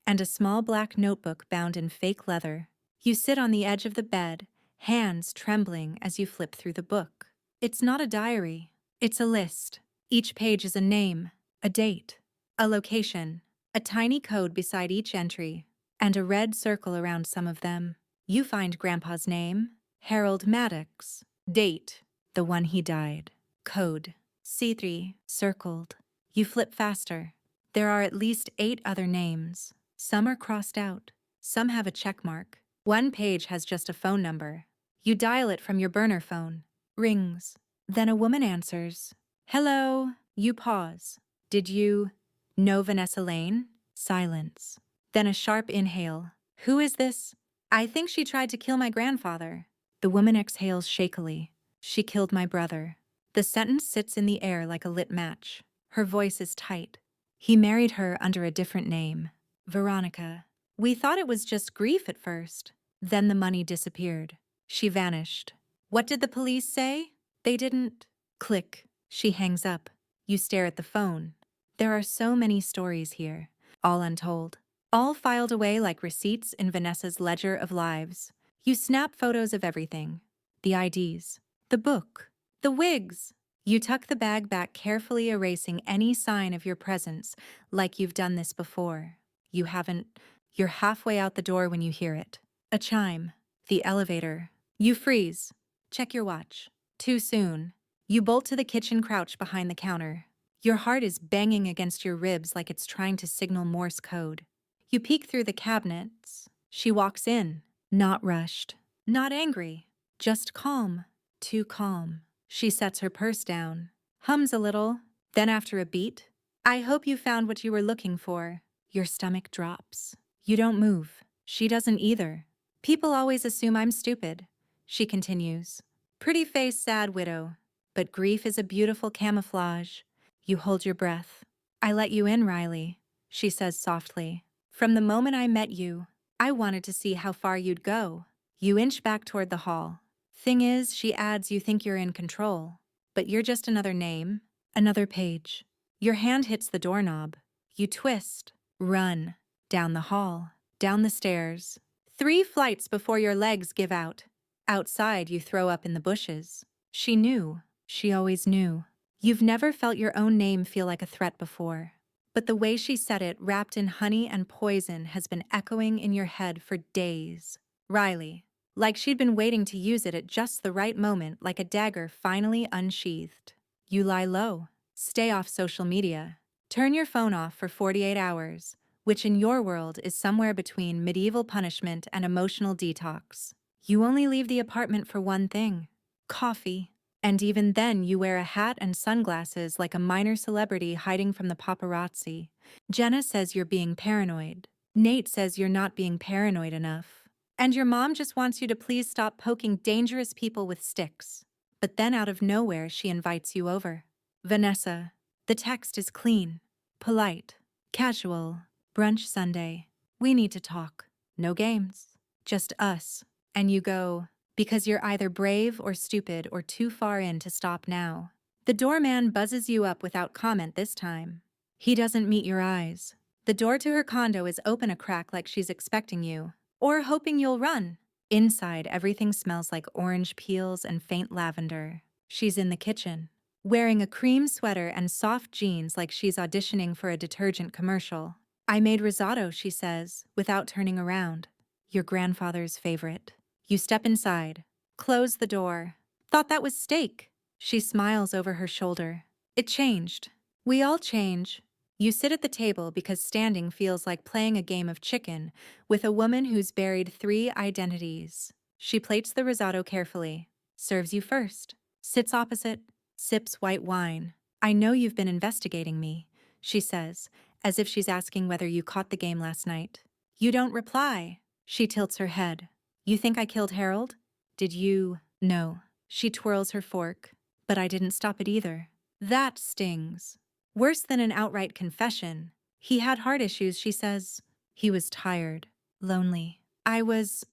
And a small black notebook bound in fake leather. You sit on the edge of the bed, hands trembling as you flip through the book. It's not a diary. It's a list. Each page is a name, a date, a location, a tiny code beside each entry, and a red circle around some of them. You find Grandpa's name, Harold Maddox. Date, the one he died. Code, C3, circled. You flip faster. There are at least 8 other names. Some are crossed out. Some have a check mark. One page has just a phone number. You dial it from your burner phone. Rings. Then a woman answers. Hello. You pause. Did you know Vanessa Lane? Silence. Then a sharp inhale. Who is this? I think she tried to kill my grandfather. The woman exhales shakily. She killed my brother. The sentence sits in the air like a lit match. Her voice is tight. He married her under a different name. Veronica. We thought it was just grief at first. Then the money disappeared. She vanished. What did the police say? They didn't. Click. She hangs up. You stare at the phone. There are so many stories here, all untold. All filed away like receipts in Vanessa's ledger of lives. You snap photos of everything. The IDs. The book. The wigs. You tuck the bag back, carefully erasing any sign of your presence, like you've done this before. You haven't. You're halfway out the door when you hear it. A chime. The elevator. You freeze. Check your watch. Too soon. You bolt to the kitchen, crouch behind the counter. Your heart is banging against your ribs like it's trying to signal Morse code. You peek through the cabinets. She walks in. Not rushed. Not angry. Just calm. Too calm. She sets her purse down. Hums a little. Then after a beat, I hope you found what you were looking for. Your stomach drops. You don't move. She doesn't either. People always assume I'm stupid. She continues. Pretty face, sad widow. But grief is a beautiful camouflage. You hold your breath. I let you in, Riley, she says softly. From the moment I met you, I wanted to see how far you'd go. You inch back toward the hall. Thing is, she adds, you think you're in control. But you're just another name, another page. Your hand hits the doorknob. You twist. Run. Down the hall. Down the stairs. 3 flights before your legs give out. Outside, you throw up in the bushes. She knew. She always knew. You've never felt your own name feel like a threat before. But the way she said it, wrapped in honey and poison, has been echoing in your head for days. Riley. Like she'd been waiting to use it at just the right moment, like a dagger finally unsheathed. You lie low. Stay off social media. Turn your phone off for 48 hours, which in your world is somewhere between medieval punishment and emotional detox. You only leave the apartment for one thing: coffee. And even then, you wear a hat and sunglasses like a minor celebrity hiding from the paparazzi. Jenna says you're being paranoid. Nate says you're not being paranoid enough. And your mom just wants you to please stop poking dangerous people with sticks. But then out of nowhere, she invites you over. Vanessa, the text is clean, polite, casual, brunch Sunday. We need to talk. No games. Just us. And you go, because you're either brave or stupid or too far in to stop now. The doorman buzzes you up without comment this time. He doesn't meet your eyes. The door to her condo is open a crack like she's expecting you. Or hoping you'll run. Inside, everything smells like orange peels and faint lavender. She's in the kitchen, wearing a cream sweater and soft jeans like she's auditioning for a detergent commercial. I made risotto, she says, without turning around. Your grandfather's favorite. You step inside, close the door. Thought that was steak. She smiles over her shoulder. It changed. We all change. You sit at the table because standing feels like playing a game of chicken with a woman who's buried 3 identities. She plates the risotto carefully, serves you first, sits opposite, sips white wine. I know you've been investigating me, she says, as if she's asking whether you caught the game last night. You don't reply. She tilts her head. You think I killed Harold? Did you? No. She twirls her fork. But I didn't stop it either. That stings. Worse than an outright confession. He had heart issues, she says. He was tired, lonely. I was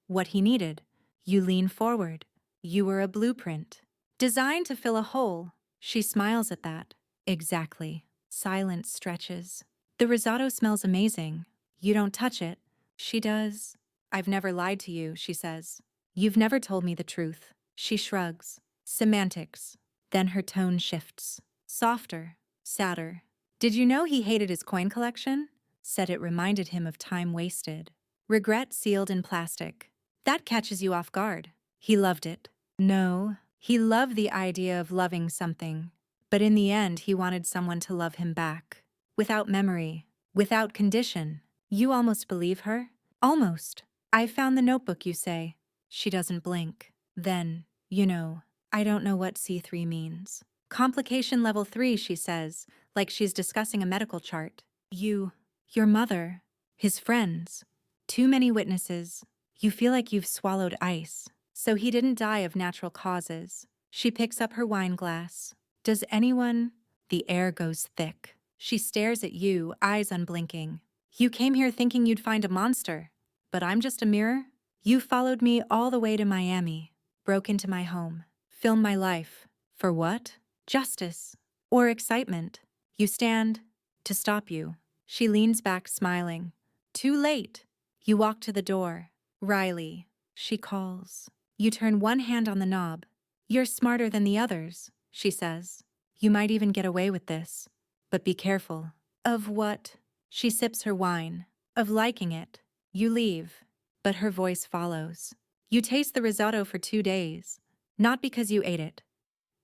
what he needed. You lean forward. You were a blueprint. Designed to fill a hole. She smiles at that. Exactly. Silence stretches. The risotto smells amazing. You don't touch it. She does. I've never lied to you, she says. You've never told me the truth. She shrugs. Semantics. Then her tone shifts. Softer. Sadder. Did you know he hated his coin collection? Said it reminded him of time wasted. Regret sealed in plastic. That catches you off guard. He loved it. No, he loved the idea of loving something. But in the end, he wanted someone to love him back. Without memory. Without condition. You almost believe her? Almost. I found the notebook, you say. She doesn't blink. Then, I don't know what C3 means. Complication level 3, she says, like she's discussing a medical chart. Your mother, his friends, too many witnesses. You feel like you've swallowed ice. So he didn't die of natural causes. She picks up her wine glass. Does anyone? The air goes thick. She stares at you, eyes unblinking. You came here thinking you'd find a monster. But I'm just a mirror. You followed me all the way to Miami, broke into my home, filmed my life. For what? Justice. Or excitement. You stand. To stop you. She leans back, smiling. Too late. You walk to the door. Riley. She calls. You turn one hand on the knob. You're smarter than the others, she says. You might even get away with this. But be careful. Of what? She sips her wine. Of liking it. You leave. But her voice follows. You taste the risotto for 2 days. Not because you ate it.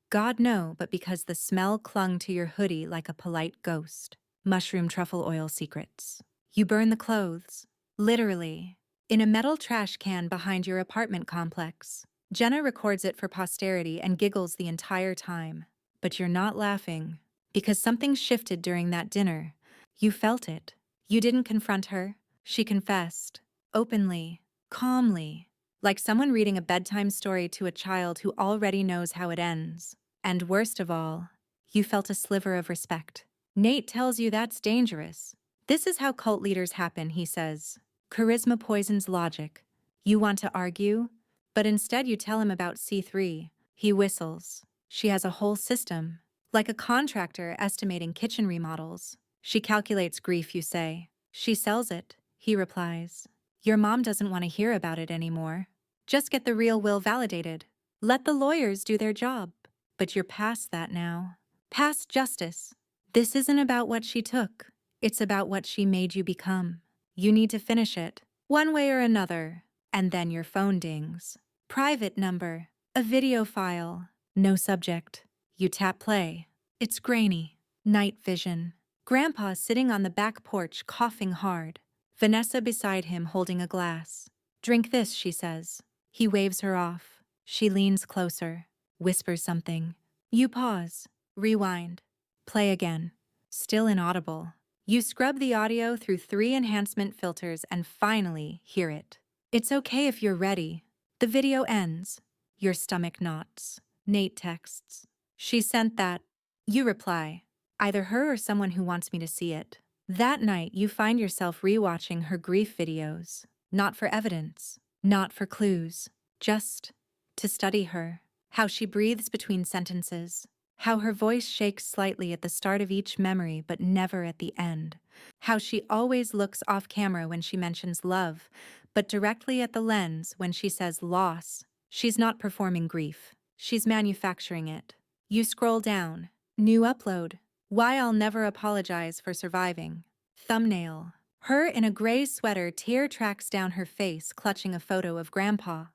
God no, but because the smell clung to your hoodie like a polite ghost. Mushroom truffle oil secrets. You burn the clothes. Literally. In a metal trash can behind your apartment complex. Jenna records it for posterity and giggles the entire time. But you're not laughing. Because something shifted during that dinner. You felt it. You didn't confront her. She confessed. Openly. Calmly. Like someone reading a bedtime story to a child who already knows how it ends. And worst of all, you felt a sliver of respect. Nate tells you that's dangerous. This is how cult leaders happen, he says. Charisma poisons logic. You want to argue, but instead you tell him about C3. He whistles. She has a whole system. Like a contractor estimating kitchen remodels. She calculates grief, you say. She sells it, he replies. Your mom doesn't want to hear about it anymore. Just get the real will validated. Let the lawyers do their job. But you're past that now. Past justice. This isn't about what she took. It's about what she made you become. You need to finish it, one way or another. And then your phone dings. Private number. A video file. No subject. You tap play. It's grainy. Night vision. Grandpa sitting on the back porch coughing hard. Vanessa beside him holding a glass. Drink this, she says. He waves her off. She leans closer. Whispers something. You pause. Rewind. Play again. Still inaudible. You scrub the audio through 3 enhancement filters and finally hear it. It's okay if you're ready. The video ends. Your stomach knots. Nate texts. She sent that. You reply. Either her or someone who wants me to see it. That night, you find yourself rewatching her grief videos. Not for evidence. Not for clues. Just to study her. How she breathes between sentences. How her voice shakes slightly at the start of each memory but never at the end. How she always looks off camera when she mentions love, but directly at the lens when she says loss. She's not performing grief. She's manufacturing it. You scroll down. New upload. Why I'll never apologize for surviving. Thumbnail. Her in a gray sweater, tear tracks down her face, clutching a photo of Grandpa.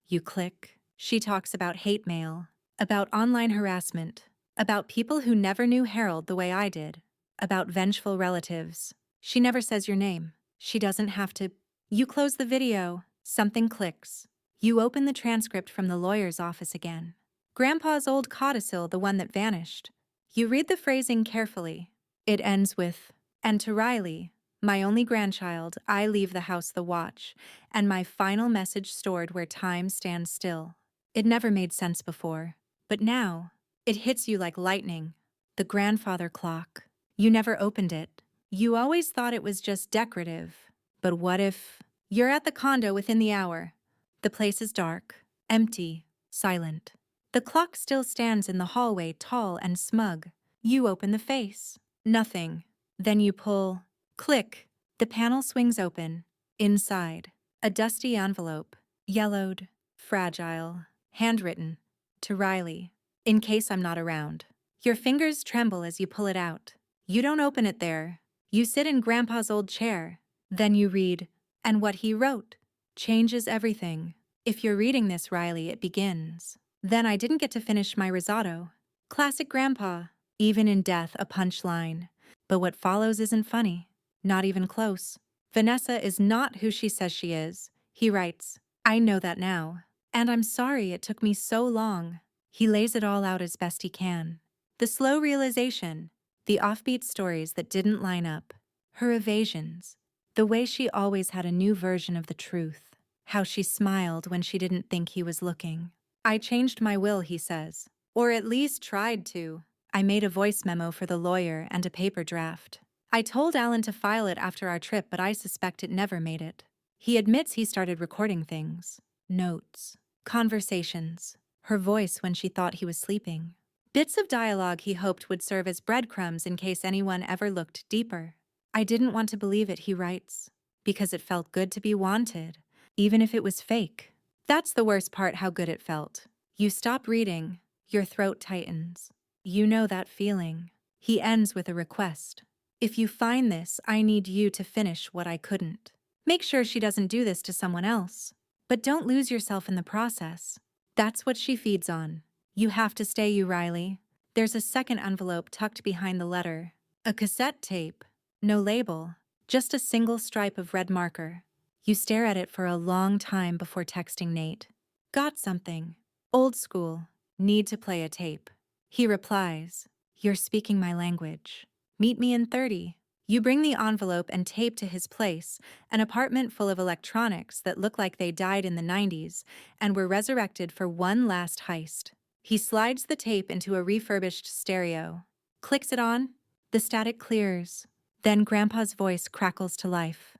You click. She talks about hate mail, about online harassment, about people who never knew Harold the way I did, about vengeful relatives. She never says your name. She doesn't have to. You close the video. Something clicks. You open the transcript from the lawyer's office again. Grandpa's old codicil, the one that vanished. You read the phrasing carefully. It ends with, and to Riley, my only grandchild, I leave the house the watch, and my final message stored where time stands still. It never made sense before, but now, it hits you like lightning. The grandfather clock. You never opened it. You always thought it was just decorative. But what if you're at the condo within the hour? The place is dark, empty, silent. The clock still stands in the hallway, tall and smug. You open the face. Nothing. Then you pull. Click. The panel swings open. Inside, a dusty envelope. Yellowed. Fragile. Handwritten. To Riley. In case I'm not around. Your fingers tremble as you pull it out. You don't open it there. You sit in Grandpa's old chair. Then you read. And what he wrote changes everything. If you're reading this, Riley, it begins. Then I didn't get to finish my risotto. Classic Grandpa. Even in death, a punchline. But what follows isn't funny. Not even close. Vanessa is not who she says she is. He writes, I know that now. And I'm sorry it took me so long. He lays it all out as best he can. The slow realization. The offbeat stories that didn't line up. Her evasions. The way she always had a new version of the truth. How she smiled when she didn't think he was looking. I changed my will, he says. Or at least tried to. I made a voice memo for the lawyer and a paper draft. I told Alan to file it after our trip, but I suspect it never made it. He admits he started recording things. Notes. Conversations. Her voice when she thought he was sleeping. Bits of dialogue he hoped would serve as breadcrumbs in case anyone ever looked deeper. I didn't want to believe it, he writes, because it felt good to be wanted, even if it was fake. That's the worst part, how good it felt. You stop reading, your throat tightens. You know that feeling. He ends with a request. If you find this, I need you to finish what I couldn't. Make sure she doesn't do this to someone else. But don't lose yourself in the process. That's what she feeds on. You have to stay, you Riley. There's a second envelope tucked behind the letter. A cassette tape. No label. Just a single stripe of red marker. You stare at it for a long time before texting Nate. Got something. Old school. Need to play a tape. He replies, you're speaking my language. Meet me in 30. You bring the envelope and tape to his place, an apartment full of electronics that look like they died in the 90s and were resurrected for one last heist. He slides the tape into a refurbished stereo. Clicks it on. The static clears. Then Grandpa's voice crackles to life.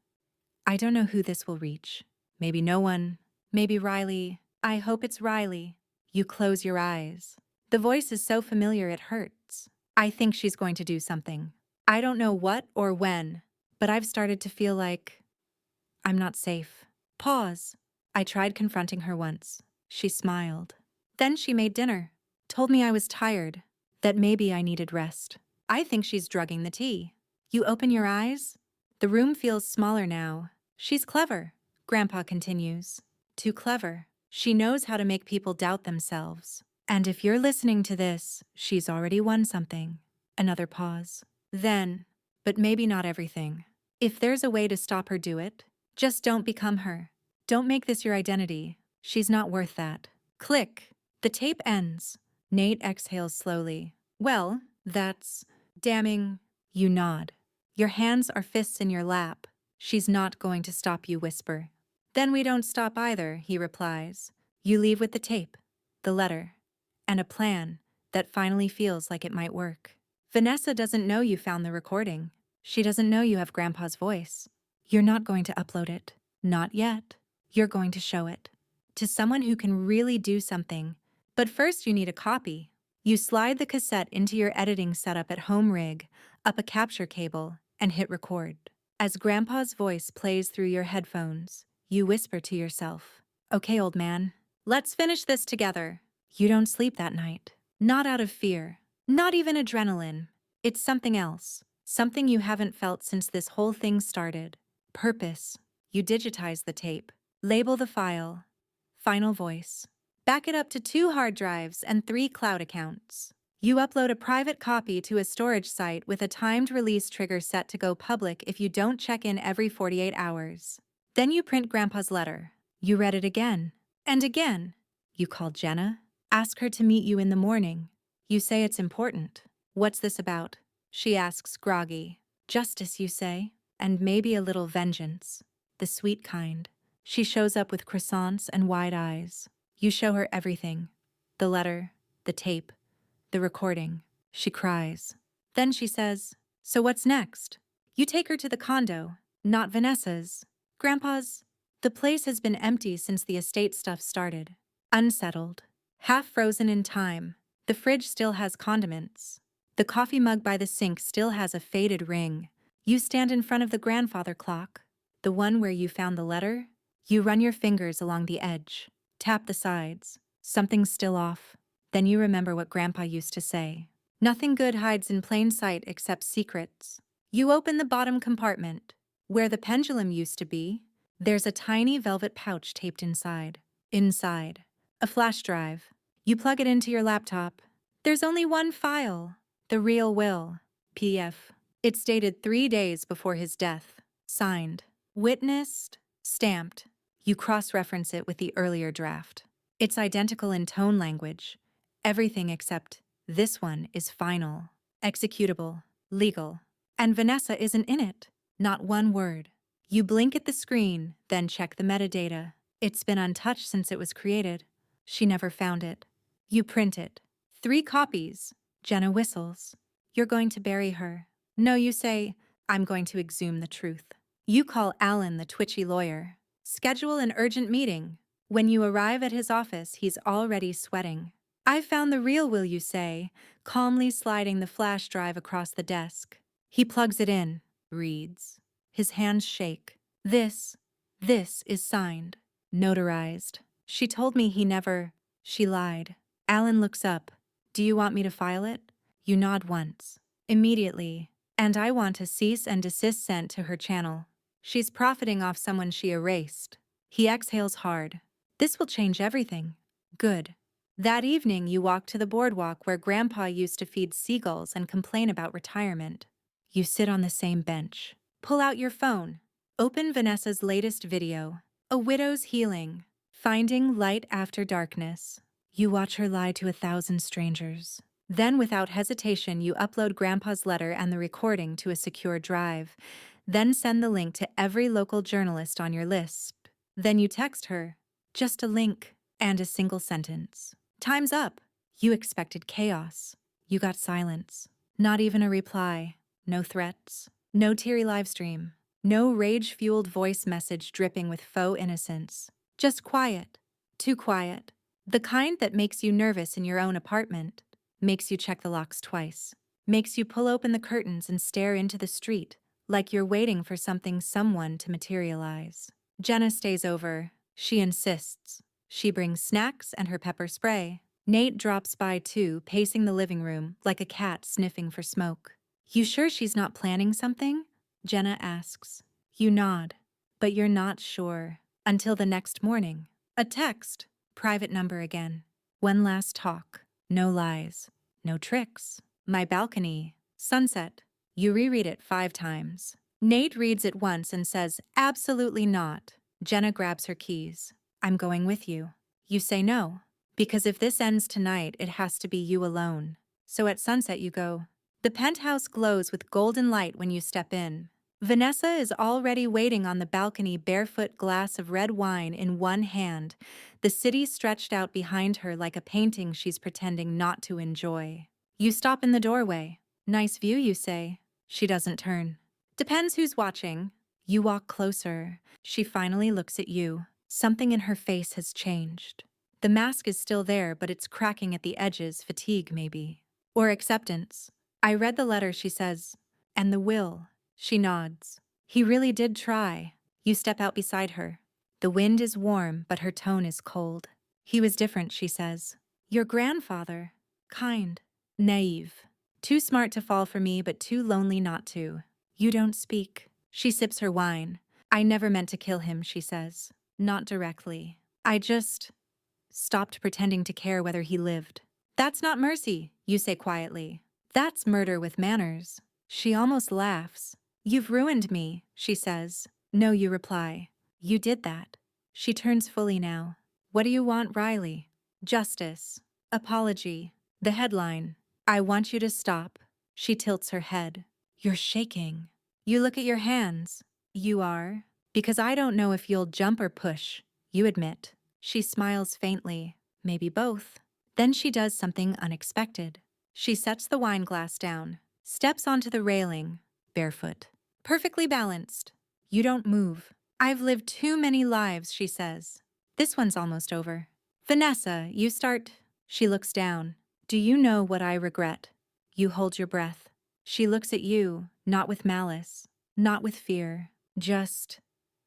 I don't know who this will reach. Maybe no one. Maybe Riley. I hope it's Riley. You close your eyes. The voice is so familiar it hurts. I think she's going to do something. I don't know what or when, but I've started to feel like I'm not safe. Pause. I tried confronting her once. She smiled. Then she made dinner. Told me I was tired. That maybe I needed rest. I think she's drugging the tea. You open your eyes? The room feels smaller now. She's clever, Grandpa continues. Too clever. She knows how to make people doubt themselves. And if you're listening to this, she's already won something. Another pause. Then, but maybe not everything. If there's a way to stop her, do it. Just don't become her. Don't make this your identity. She's not worth that. Click. The tape ends. Nate exhales slowly. Well, that's damning. You nod. Your hands are fists in your lap. She's not going to stop, you whisper. Then we don't stop either, he replies. You leave with the tape, the letter, and a plan that finally feels like it might work. Vanessa doesn't know you found the recording. She doesn't know you have Grandpa's voice. You're not going to upload it. Not yet. You're going to show it to someone who can really do something. But first you need a copy. You slide the cassette into your editing setup at home rig, up a capture cable, and hit record. As Grandpa's voice plays through your headphones, you whisper to yourself, "Okay, old man, let's finish this together." You don't sleep that night. Not out of fear. Not even adrenaline. It's something else. Something you haven't felt since this whole thing started. Purpose. You digitize the tape. Label the file. Final voice. Back it up to 2 hard drives and 3 cloud accounts. You upload a private copy to a storage site with a timed release trigger set to go public if you don't check in every 48 hours. Then you print Grandpa's letter. You read it again. And again. You call Jenna. Ask her to meet you in the morning. You say it's important. What's this about? She asks, groggy. Justice, you say, and maybe a little vengeance. The sweet kind. She shows up with croissants and wide eyes. You show her everything. The letter, the tape, the recording. She cries. Then she says, "So what's next?" You take her to the condo, not Vanessa's. Grandpa's. The place has been empty since the estate stuff started. Unsettled. Half frozen in time. The fridge still has condiments. The coffee mug by the sink still has a faded ring. You stand in front of the grandfather clock, the one where you found the letter. You run your fingers along the edge, tap the sides. Something's still off. Then you remember what Grandpa used to say. Nothing good hides in plain sight except secrets. You open the bottom compartment. Where the pendulum used to be, there's a tiny velvet pouch taped inside. Inside, a flash drive. You plug it into your laptop. There's only one file. The real will. PDF. It's dated 3 days before his death. Signed. Witnessed. Stamped. You cross-reference it with the earlier draft. It's identical in tone language. Everything except this one is final. Executable. Legal. And Vanessa isn't in it. Not one word. You blink at the screen, then check the metadata. It's been untouched since it was created. She never found it. You print it. 3 copies. Jenna whistles. You're going to bury her. No, you say, I'm going to exhume the truth. You call Alan, the twitchy lawyer. Schedule an urgent meeting. When you arrive at his office, he's already sweating. I found the real will, you say, calmly sliding the flash drive across the desk. He plugs it in, reads. His hands shake. This is signed. Notarized. She told me he never. She lied. Alan looks up. Do you want me to file it? You nod once. Immediately. And I want a cease and desist sent to her channel. She's profiting off someone she erased. He exhales hard. This will change everything. Good. That evening you walk to the boardwalk where Grandpa used to feed seagulls and complain about retirement. You sit on the same bench. Pull out your phone. Open Vanessa's latest video. A widow's healing. Finding light after darkness. You watch her lie to 1,000 strangers. Then, without hesitation, you upload Grandpa's letter and the recording to a secure drive. Then send the link to every local journalist on your list. Then you text her. Just a link and a single sentence. Time's up. You expected chaos. You got silence. Not even a reply. No threats. No teary livestream. No rage-fueled voice message dripping with faux innocence. Just quiet. Too quiet. The kind that makes you nervous in your own apartment. Makes you check the locks twice. Makes you pull open the curtains and stare into the street, like you're waiting for someone to materialize. Jenna stays over. She insists. She brings snacks and her pepper spray. Nate drops by too, pacing the living room like a cat sniffing for smoke. You sure she's not planning something? Jenna asks. You nod, but you're not sure. Until the next morning. A text. Private number again. One last talk. No lies. No tricks. My balcony. Sunset. You reread it 5 times. Nate reads it once and says, absolutely not. Jenna grabs her keys. I'm going with you. You say no. Because if this ends tonight, it has to be you alone. So at sunset you go. The penthouse glows with golden light when you step in. Vanessa is already waiting on the balcony, barefoot, glass of red wine in one hand, the city stretched out behind her like a painting she's pretending not to enjoy. You stop in the doorway. Nice view, you say. She doesn't turn. Depends who's watching. You walk closer. She finally looks at you. Something in her face has changed. The mask is still there, but it's cracking at the edges, fatigue maybe. Or acceptance. I read the letter, she says. And the will. She nods. He really did try. You step out beside her. The wind is warm, but her tone is cold. He was different, she says. Your grandfather. Kind. Naive. Too smart to fall for me, but too lonely not to. You don't speak. She sips her wine. I never meant to kill him, she says. Not directly. I just stopped pretending to care whether he lived. That's not mercy, you say quietly. That's murder with manners. She almost laughs. You've ruined me, she says. No, you reply. You did that. She turns fully now. What do you want, Riley? Justice. Apology. The headline. I want you to stop. She tilts her head. You're shaking. You look at your hands. You are? Because I don't know if you'll jump or push. You admit. She smiles faintly. Maybe both. Then she does something unexpected. She sets the wine glass down, steps onto the railing, barefoot. Perfectly balanced. You don't move. I've lived too many lives, she says. This one's almost over. Vanessa, you start. She looks down. Do you know what I regret? You hold your breath. She looks at you, not with malice, not with fear, just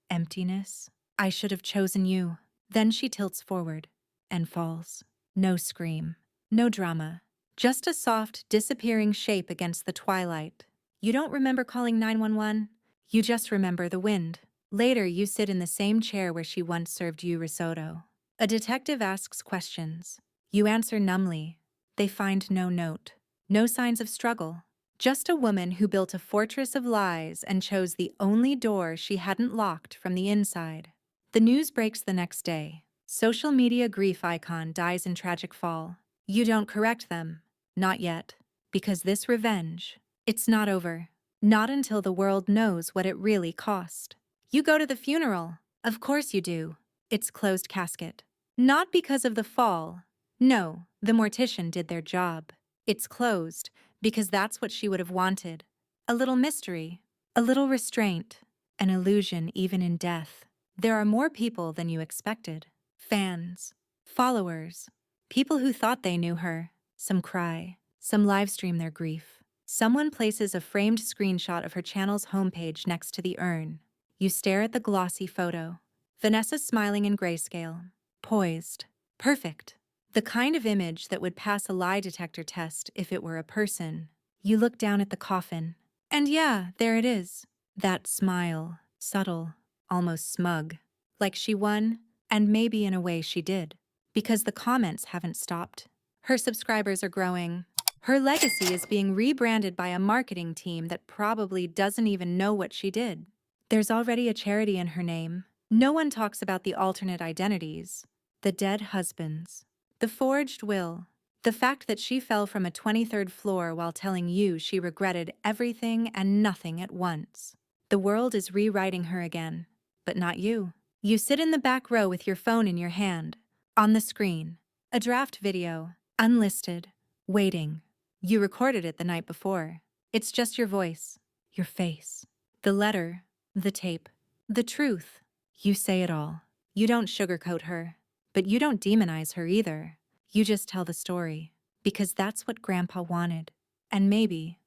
emptiness. I should have chosen you. Then she tilts forward and falls. No scream, no drama, just a soft, disappearing shape against the twilight. You don't remember calling 911. You just remember the wind. Later, you sit in the same chair where she once served you risotto. A detective asks questions. You answer numbly. They find no note, no signs of struggle. Just a woman who built a fortress of lies and chose the only door she hadn't locked from the inside. The news breaks the next day. Social media grief icon dies in tragic fall. You don't correct them. Not yet. Because this revenge, it's not over. Not until the world knows what it really cost. You go to the funeral. Of course you do. It's closed casket. Not because of the fall. No, the mortician did their job. It's closed because that's what she would have wanted. A little mystery, a little restraint, an illusion even in death. There are more people than you expected. Fans, followers, people who thought they knew her. Some cry, some livestream their grief. Someone places a framed screenshot of her channel's homepage next to the urn. You stare at the glossy photo. Vanessa smiling in grayscale. Poised. Perfect. The kind of image that would pass a lie detector test if it were a person. You look down at the coffin. And yeah, there it is. That smile. Subtle. Almost smug. Like she won, and maybe in a way she did. Because the comments haven't stopped. Her subscribers are growing. Her legacy is being rebranded by a marketing team that probably doesn't even know what she did. There's already a charity in her name. No one talks about the alternate identities. The dead husbands. The forged will. The fact that she fell from a 23rd floor while telling you she regretted everything and nothing at once. The world is rewriting her again. But not you. You sit in the back row with your phone in your hand. On the screen, a draft video, unlisted, waiting. You recorded it the night before. It's just your voice, your face, the letter, the tape, the truth. You say it all. You don't sugarcoat her, but you don't demonize her either. You just tell the story, because that's what Grandpa wanted, and maybe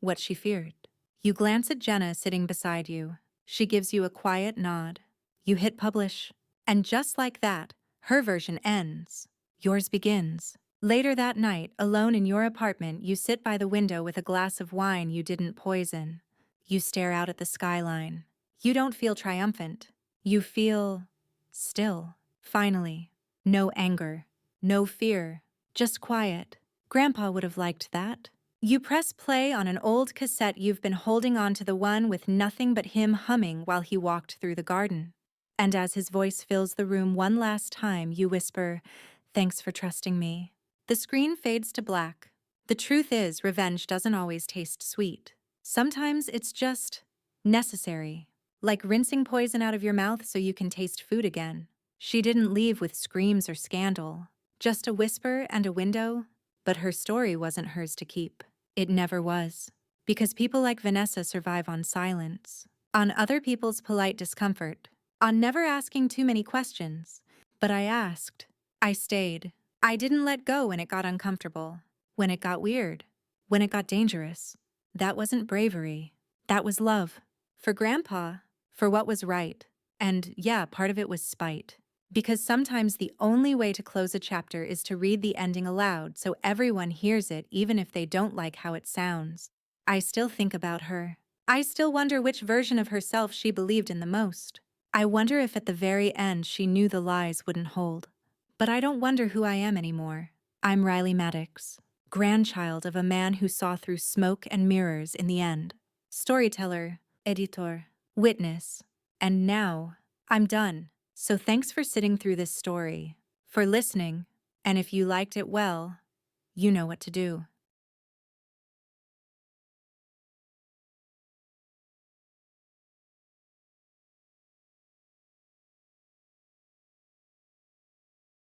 what she feared. You glance at Jenna sitting beside you. She gives you a quiet nod. You hit publish, and just like that, her version ends. Yours begins. Later that night, alone in your apartment, you sit by the window with a glass of wine you didn't poison. You stare out at the skyline. You don't feel triumphant. You feel still. Finally. No anger. No fear. Just quiet. Grandpa would have liked that. You press play on an old cassette you've been holding on to, the one with nothing but him humming while he walked through the garden. And as his voice fills the room one last time, you whisper, "Thanks for trusting me." The screen fades to black. The truth is, revenge doesn't always taste sweet. Sometimes it's just Necessary. Like rinsing poison out of your mouth so you can taste food again. She didn't leave with screams or scandal. Just a whisper and a window. But her story wasn't hers to keep. It never was. Because people like Vanessa survive on silence. On other people's polite discomfort. On never asking too many questions. But I asked. I stayed. I didn't let go when it got uncomfortable. When it got weird. When it got dangerous. That wasn't bravery. That was love. For Grandpa. For what was right. And yeah, part of it was spite. Because sometimes the only way to close a chapter is to read the ending aloud so everyone hears it even if they don't like how it sounds. I still think about her. I still wonder which version of herself she believed in the most. I wonder if at the very end she knew the lies wouldn't hold. But I don't wonder who I am anymore. I'm Riley Maddox, grandchild of a man who saw through smoke and mirrors in the end. Storyteller, editor, witness. And now, I'm done. So thanks for sitting through this story, for listening, and if you liked it well, you know what to do.